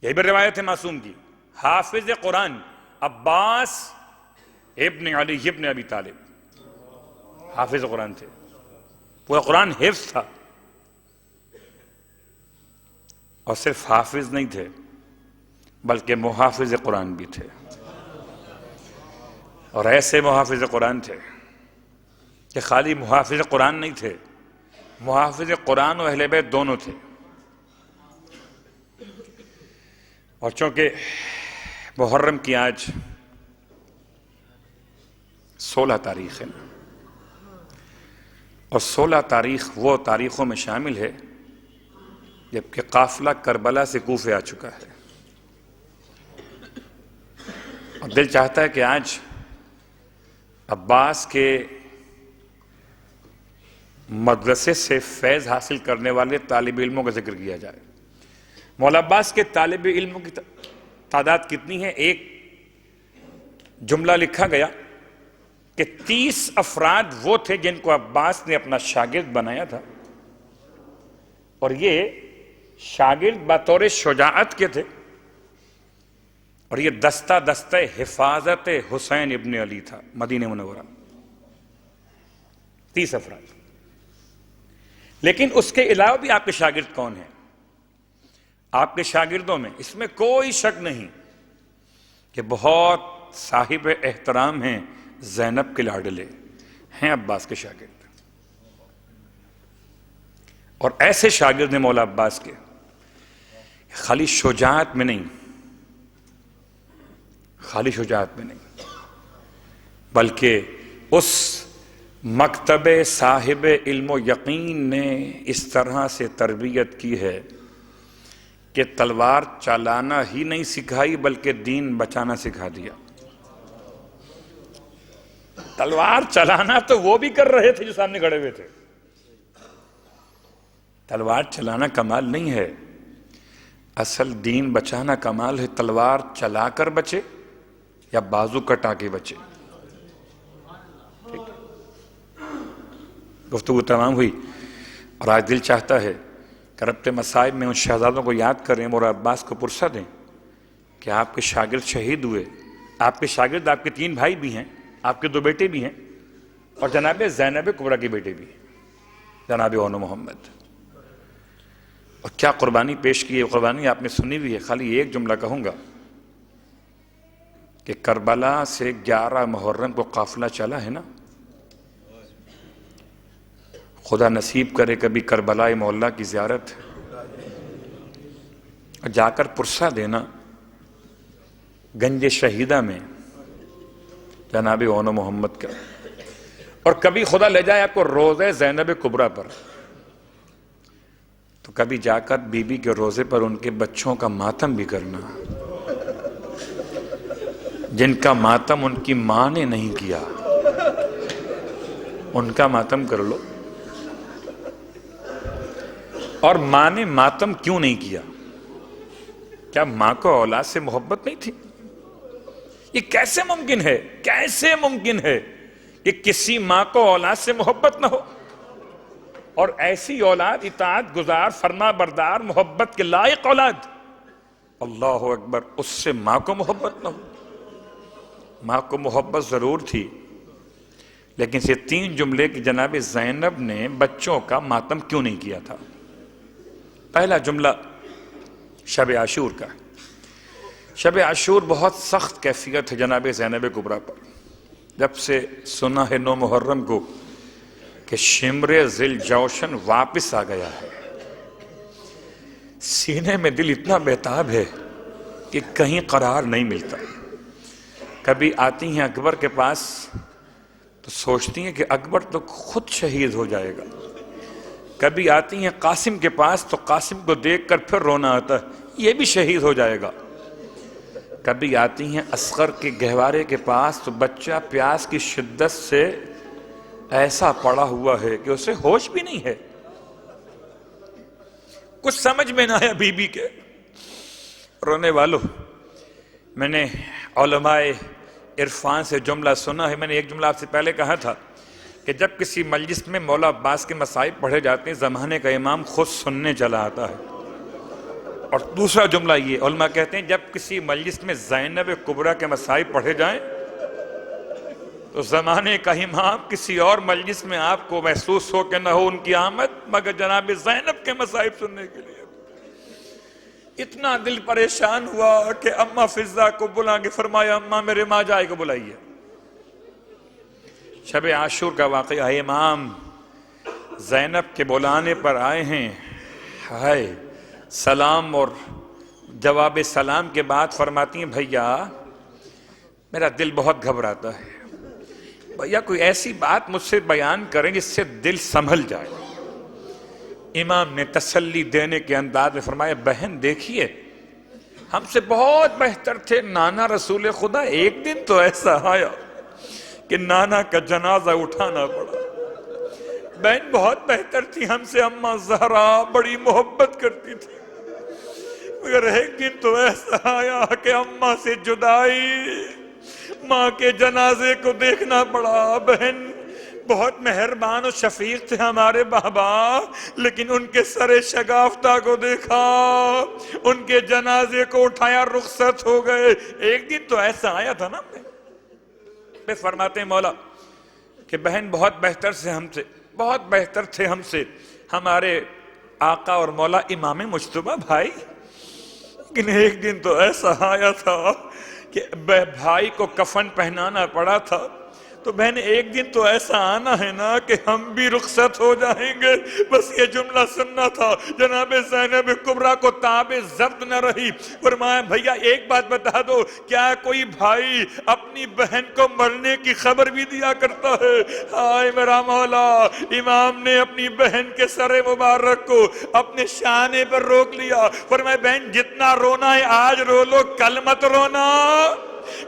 A: یہی بھی روایت ہے معصوم کی، حافظ قرآن عباس ابن علی ابن ابی طالب حافظ قرآن تھے. پورا قرآن حفظ تھا. اور صرف حافظ نہیں تھے بلکہ محافظ قرآن بھی تھے. اور ایسے محافظ قرآن تھے کہ خالی محافظ قرآن نہیں تھے، محافظ قرآن و اہل بیت دونوں تھے. اور چونکہ محرم کی آج 16 تاریخ ہے، اور 16 تاریخ وہ تاریخوں میں شامل ہے جبکہ قافلہ کربلا سے کوفے آ چکا ہے. اور دل چاہتا ہے کہ آج عباس کے مدرسے سے فیض حاصل کرنے والے طالب علموں کا ذکر کیا جائے. مولا عباس کے طالب علموں کی تعداد کتنی ہے؟ ایک جملہ لکھا گیا کہ 30 افراد وہ تھے جن کو عباس نے اپنا شاگرد بنایا تھا، اور یہ شاگرد بطور شجاعت کے تھے، اور یہ دستہ حفاظت حسین ابن علی تھا مدینہ منورہ. 30 افراد. لیکن اس کے علاوہ بھی آپ کے شاگرد کون ہیں؟ آپ کے شاگردوں میں اس میں کوئی شک نہیں کہ بہت صاحب احترام ہیں. زینب کے لاڈلے ہیں عباس کے شاگرد، اور ایسے شاگرد ہیں مولا عباس کے خالی شجاعت میں نہیں، خالی شجاعت میں نہیں، بلکہ اس مکتب صاحب علم و یقین نے اس طرح سے تربیت کی ہے کہ تلوار چلانا ہی نہیں سکھائی بلکہ دین بچانا سکھا دیا۔ تلوار چلانا تو وہ بھی کر رہے تھے جو سامنے کھڑے ہوئے تھے۔ تلوار چلانا کمال نہیں ہے، اصل دین بچانا کمال ہے۔ تلوار چلا کر بچے یا بازو کٹا کے بچے۔ گفتگو تمام ہوئی اور آج دل چاہتا ہے کہ ربط مصائب میں ان شہزادوں کو یاد کریں اور عباس کو پرسہ دیں کہ آپ کے شاگرد شہید ہوئے۔ آپ کے شاگرد آپ کے 3 بھائی بھی ہیں، آپ کے 2 بیٹے بھی ہیں، اور جناب زینب کبریٰ کے بیٹے بھی ہیں، جناب اون محمد۔ اور کیا قربانی پیش کی ہے، قربانی آپ نے سنی ہوئی ہے۔ خالی ایک جملہ کہوں گا کہ کربلا سے 11 محرم کو قافلہ چلا ہے نا، خدا نصیب کرے کبھی کربلا مولا کی زیارت، اور جا کر پرسہ دینا گنج شہیدہ میں جناب اون محمد کا، اور کبھی خدا لے جائے آپ کو روضہ زینب کبریٰ پر، تو کبھی جا کر بی بی کے روزے پر ان کے بچوں کا ماتم بھی کرنا، جن کا ماتم ان کی ماں نے نہیں کیا، ان کا ماتم کر لو۔ اور ماں نے ماتم کیوں نہیں کیا؟ کیا ماں کو اولاد سے محبت نہیں تھی؟ یہ کیسے ممکن ہے، کیسے ممکن ہے کہ کسی ماں کو اولاد سے محبت نہ ہو، اور ایسی اولاد اطاعت گزار، فرما بردار، محبت کے لائق اولاد، اللہ اکبر، اس سے ماں کو محبت نہ ہو۔ ماں کو محبت ضرور تھی، لیکن یہ 3 جملے کہ جناب زینب نے بچوں کا ماتم کیوں نہیں کیا تھا۔ پہلا جملہ شب عاشور کا۔ شب عاشور بہت سخت کیفیت ہے جناب زینب کبریٰ پر۔ جب سے سنا ہے 9 محرم کو کہ شمر ذی الجوشن واپس آ گیا ہے، سینے میں دل اتنا بےتاب ہے کہ کہیں قرار نہیں ملتا۔ کبھی آتی ہیں اکبر کے پاس تو سوچتی ہیں کہ اکبر تو خود شہید ہو جائے گا، کبھی آتی ہیں قاسم کے پاس تو قاسم کو دیکھ کر پھر رونا آتا ہے، یہ بھی شہید ہو جائے گا، کبھی آتی ہیں اصغر کے گہوارے کے پاس تو بچہ پیاس کی شدت سے ایسا پڑا ہوا ہے کہ اسے ہوش بھی نہیں ہے۔ کچھ سمجھ میں نہ آیا بی بی کے رونے والوں۔ میں نے علماء عرفان سے جملہ سنا ہے، میں نے ایک جملہ آپ سے پہلے کہا تھا کہ جب کسی مجلس میں مولا عباس کے مصائب پڑھے جاتے ہیں، زمانے کا امام خود سننے چلا آتا ہے۔ اور دوسرا جملہ یہ، علماء کہتے ہیں جب کسی مجلس میں زینب کبریٰ کے مصائب پڑھے جائیں تو زمانے کا امام کسی اور مجلس میں آپ کو محسوس ہو کہ نہ ہو ان کی آمد مگر جناب زینب کے مصائب سننے کے لیے۔ اتنا دل پریشان ہوا کہ اماں فضہ کو بلا کے فرمایا اماں میرے ماں جائے کو بلائیے۔ شب عاشور کا واقعہ ہے، امام زینب کے بلانے پر آئے ہیں، ہائے سلام اور جواب سلام کے بعد فرماتی ہیں بھیا میرا دل بہت گھبراتا ہے، بھیا کوئی ایسی بات مجھ سے بیان کریں جس سے دل سنبھل جائے۔ امام نے تسلی دینے کے انداز میں فرمایا بہن دیکھیے ہم سے بہت بہتر تھے نانا رسول خدا، ایک دن تو ایسا آیا کہ نانا کا جنازہ اٹھانا پڑا۔ بہن بہت بہتر تھی ہم سے اماں زہرا، بڑی محبت کرتی تھی، مگر ایک دن تو ایسا آیا کہ اماں سے جدائی، ماں کے جنازے کو دیکھنا پڑا۔ بہن بہت مہربان و شفیق تھے ہمارے بابا، لیکن ان کے سر شگافتہ کو دیکھا، ان کے جنازے کو اٹھایا، رخصت ہو گئے۔ ایک دن تو ایسا آیا تھا نا۔ پھر فرماتے ہیں مولا کہ بہن بہت بہتر سے ہم سے، بہت بہتر تھے ہم سے ہمارے آقا اور مولا امام مجتبیٰ بھائی، لیکن ایک دن تو ایسا آیا تھا کہ بھائی کو کفن پہنانا پڑا تھا، تو بہن ایک دن تو ایسا آنا ہے نا کہ ہم بھی رخصت ہو جائیں گے. بس یہ جملہ سننا تھا. جناب زینب کبریٰ کو تاب ضبط نہ رہی. فرمایا بھیا ایک بات بتا دو, کیا کوئی بھائی اپنی بہن کو مرنے کی خبر بھی دیا کرتا ہے؟ ہائے میرا مولا, امام نے اپنی بہن کے سر مبارک کو اپنے شانے پر روک لیا. فرمایا بہن جتنا رونا ہے آج رو لو, کل مت رونا.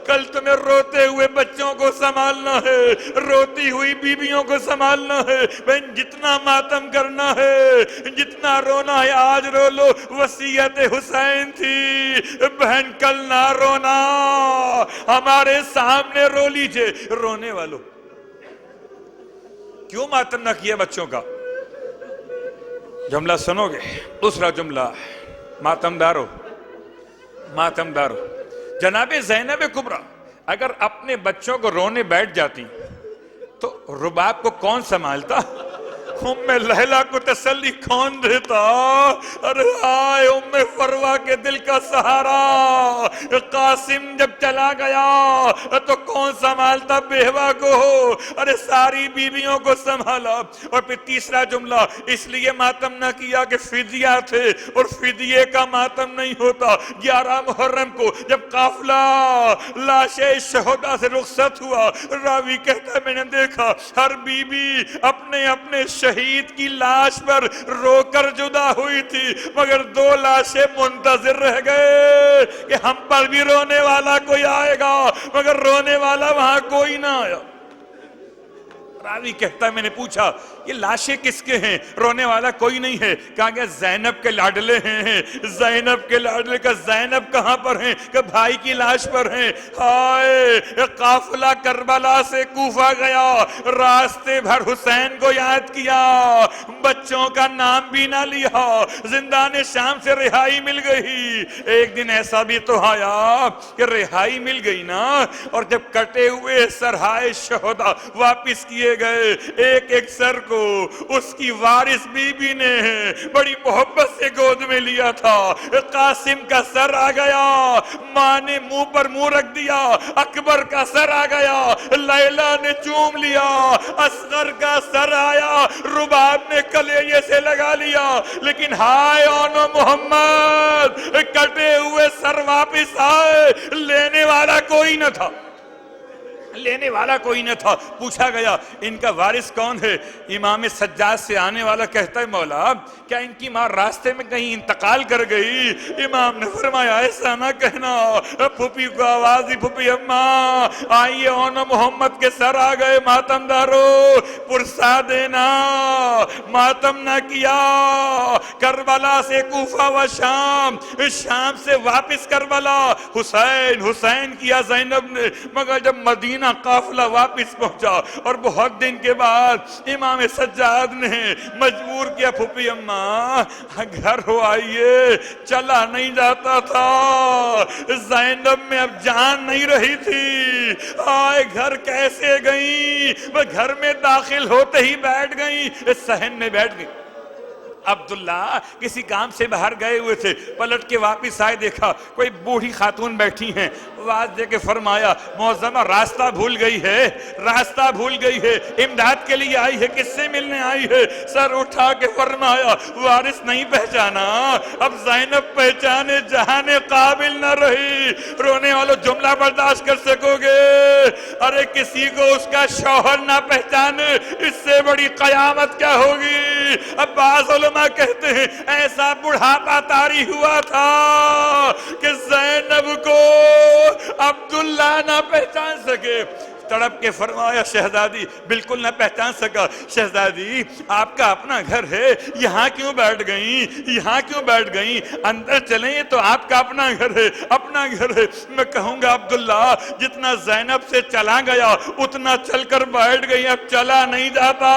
A: کل تمہیں روتے ہوئے بچوں کو سنبھالنا ہے, روتی ہوئی بیویوں کو سنبھالنا ہے. بہن جتنا ماتم کرنا ہے, جتنا رونا ہے آج رو لو. وصیت حسین تھی بہن کل نہ رونا, ہمارے سامنے رو لیجئے. رونے والوں کیوں ماتم نہ کیا بچوں کا؟ جملہ سنو گے. دوسرا جملہ, ماتم دارو. جناب زینب کبریٰ اگر اپنے بچوں کو رونے بیٹھ جاتی تو رباب کو کون سنبھالتا؟ ام لیلہ کو تسلی کون دیتا؟ ارے آئے ام فروہ کے دل کا سہارا. قاسم جب چلا گیا تو کون سنبھالتا بیوہ کو؟ ارے ساری بیویوں کو سنبھالا. اور پھر تیسرا جملہ, اس لیے ماتم نہ کیا کہ فدیہ تھے, اور فدیے کا ماتم نہیں ہوتا. 11 محرم کو جب قافلہ لاشیں شہداء سے رخصت ہوا, راوی کہتا ہے میں نے دیکھا ہر بیوی اپنے اپنے شہید کی لاش پر رو کر جدا ہوئی تھی, مگر 2 لاشیں منتظر رہ گئے کہ ہم پر بھی رونے والا کوئی آئے گا, مگر رونے والا وہاں کوئی نہ آیا. راوی کہتا ہے میں نے پوچھا یہ لاشیں کس کے ہیں؟ رونے والا کوئی نہیں ہے. کہا گیا زینب کے لاڈلے ہیں. زینب کے لاڈلے کا زینب کہاں پر ہیں؟ کہ بھائی کی لاش پر ہیں. ہائے قافلہ کربلا سے کوفہ گیا, راستے بھر حسین کو یاد کیا, بچوں کا نام بھی نہ لیا, زندان شام سے رہائی مل گئی. ایک دن ایسا بھی تو آیا کہ رہائی مل گئی نا, اور جب کٹے ہوئے سرہائے شہداء واپس کیے گئے, ایک ایک سر کو اس کی وارث بی بی نے بڑی محبت سے گود میں لیا تھا. قاسم کا سر آ گیا, ماں نے منہ پر منہ رکھ دیا. اکبر کا سر آ گیا, لیلا نے چوم لیا. اصغر کا سر آیا, رباب نے کلیجے سے لگا لیا. لیکن ہائے اونو محمد, کٹے ہوئے سر واپس آئے, لینے والا کوئی نہ تھا. پوچھا گیا ان کا وارث کون ہے؟ امام سجاد سے آنے والا کہتا ہے مولا کیا ان کی ماں راستے میں کہیں انتقال کر گئی؟ امام نے فرمایا ایسا نہ کہنا. پھوپھی کو آواز دی, پھوپھی اماں آئیے, اونو محمد کے سر آ گئے, ماتم دارو پرسا دینا. ماتم نہ کیا. کربلا سے کوفہ و شام, شام سے واپس کربلا. حسین کیا زینب نے, مگر جب مدینہ قافلہ واپس پہنچا اور بہت دن کے بعد امام سجاد نے مجبور کیا پھوپھی اماں گھر ہو آئیے. چلا نہیں جاتا تھا, زینب میں اب جان نہیں رہی تھی. آئے گھر کیسے گئی؟ وہ گھر میں داخل ہوتے ہی بیٹھ گئی, صحن میں بیٹھ گئی. عبداللہ کسی کام سے باہر گئے ہوئے تھے, پلٹ کے واپس آئے, دیکھا کوئی بوڑھی خاتون بیٹھی ہیں. آواز دے کے فرمایا معظمہ راستہ بھول گئی ہے, امداد کے لیے آئی ہے, کس سے ملنے آئی ہے؟ سر اٹھا کے فرمایا وارث نہیں پہچانا, اب زینب پہچانے جہانے قابل نہ رہی. رونے والوں جملہ برداشت کر سکو گے؟ ارے کسی کو اس کا شوہر نہ پہچانے, اس سے بڑی قیامت کیا ہوگی؟ اب بعض علماء کہتے ہیں ایسا بڑھاپا طاری ہوا تھا کہ زینب کو عبداللہ نہ پہچان سکے. تڑپ کے فرمایا شہزادی بالکل نہ پہچان سکا. شہزادی آپ کا اپنا گھر ہے, یہاں کیوں بیٹھ گئیں؟ اندر چلیں, یہ تو آپ کا اپنا گھر ہے. میں کہوں گا عبداللہ جتنا زینب سے چلا گیا اتنا چل کر بیٹھ گئی, اب چلا نہیں جاتا.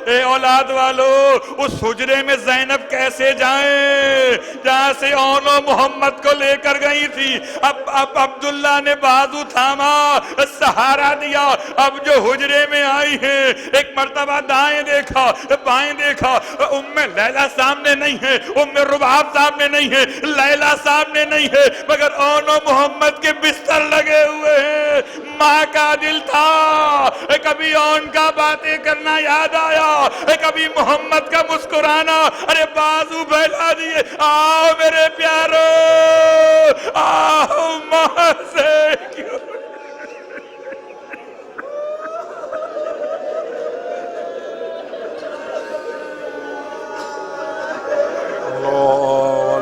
A: اے اولاد والو, اس حجرے میں زینب کیسے جائیں جہاں سے اونو محمد کو لے کر گئی تھی؟ اب عبداللہ نے بازو تھاما, سہارا دیا. اب جو حجرے میں آئی ہے ایک مرتبہ دائیں دیکھا بائیں دیکھا, لیلہ سامنے نہیں ہے, رباب سامنے نہیں ہے, لیلہ سامنے نہیں ہے, مگر اون و محمد کے بستر لگے ہوئے ہیں. ماں کا دل تھا کبھی اون کا باتیں کرنا یاد آیا, کبھی محمد کا مسکرانا, ارے بازو پھیلا دیے, آؤ میرے پیارو آؤ ماں سے کیوں.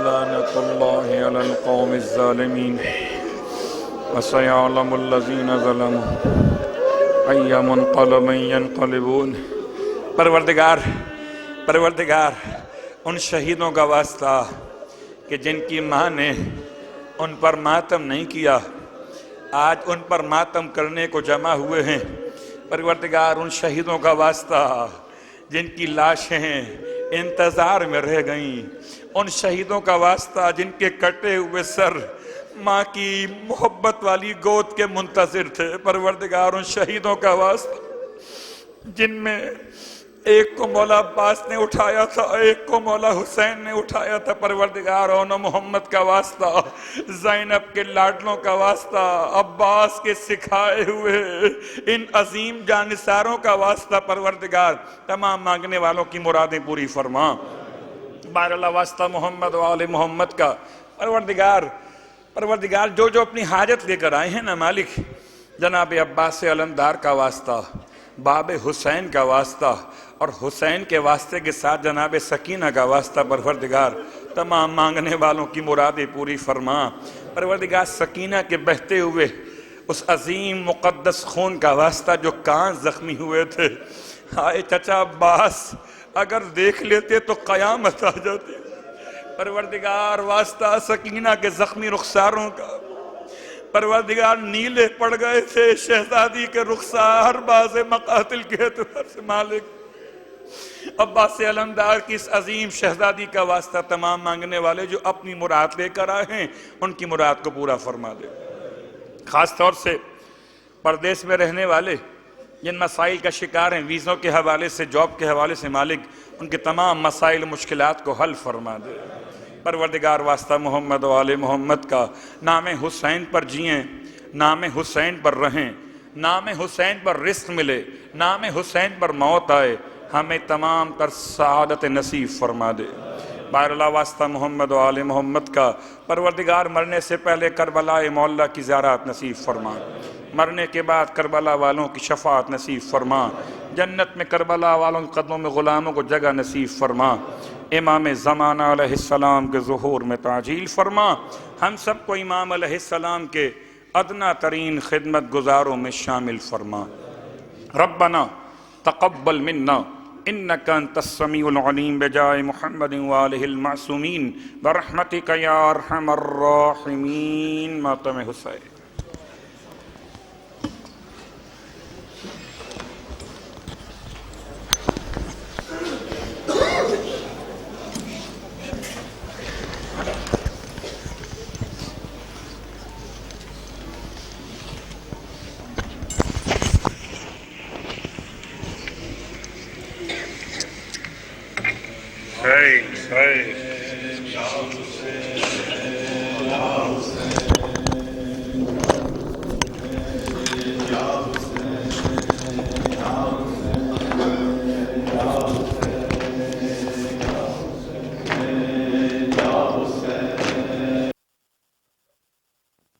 A: لعنت اللہ علی القوم الظالمین وسیعلم الذین ظلموا ای منقلب ینقلبون. پروردگار ان شہیدوں کا واسطہ کہ جن کی ماں نے ان پر ماتم نہیں کیا, آج ان پر ماتم کرنے کو جمع ہوئے ہیں. پروردگار ان شہیدوں کا واسطہ جن کی لاشیں انتظار میں رہ گئیں, ان شہیدوں کا واسطہ جن کے کٹے ہوئے سر ماں کی محبت والی گود کے منتظر تھے. پروردگار ان شہیدوں کا واسطہ جن میں ایک کو مولا عباس نے اٹھایا تھا, ایک کو مولا حسین نے اٹھایا تھا. پروردگار اون محمد کا واسطہ, زینب کے لاڈلوں کا واسطہ, عباس کے سکھائے ہوئے ان عظیم جانثاروں کا واسطہ. پروردگار تمام مانگنے والوں کی مرادیں پوری فرما. بار اللہ واسطہ محمد و آل محمد کا. پروردگار جو جو اپنی حاجت لے کر آئے ہیں نا مالک, جناب عباس علمدار کا واسطہ, باب حسین کا واسطہ, اور حسین کے واسطے کے ساتھ جناب سکینہ کا واسطہ. پروردگار تمام مانگنے والوں کی مرادیں پوری فرما. پروردگار سکینہ کے بہتے ہوئے اس عظیم مقدس خون کا واسطہ جو کان زخمی ہوئے تھے. ہائے چچا عباس, اگر دیکھ لیتے تو قیامت آ جاتی. پروردگار واسطہ سکینہ کے زخمی رخساروں کا. پروردگار نیلے پڑ گئے تھے شہزادی کے رخسار باز مقاتل کے اعتبار سے. مالک عباس علمدار کی اس عظیم شہزادی کا واسطہ تمام مانگنے والے جو اپنی مراد لے کر آئے ہیں ان کی مراد کو پورا فرما دے. خاص طور سے پردیس میں رہنے والے جن مسائل کا شکار ہیں, ویزوں کے حوالے سے, جاب کے حوالے سے, مالک ان کے تمام مسائل مشکلات کو حل فرما دے. پروردگار واسطہ محمد و آل محمد کا. نام حسین پر جئیں, نام حسین پر رہیں, نام حسین پر رزق ملے, نام حسین پر موت آئے, ہمیں تمام تر سعادت نصیب فرما دے. بار اللہ واسطہ محمد و آل محمد کا. پروردگار مرنے سے پہلے کربلا مولا کی زیارت نصیب فرما, مرنے کے بعد کربلا والوں کی شفاعت نصیب فرما, جنت میں کربلا والوں کے قدموں میں غلاموں کو جگہ نصیب فرما. امام زمانہ علیہ السلام کے ظہور میں تعجیل فرما. ہم سب کو امام علیہ السلام کے ادنا ترین خدمت گزاروں میں شامل فرما. ربنا تقبل منا انك انت السميع العليم بجاه محمد وآله المعصومين برحمتك يا ارحم الراحمين. ماتم حسین.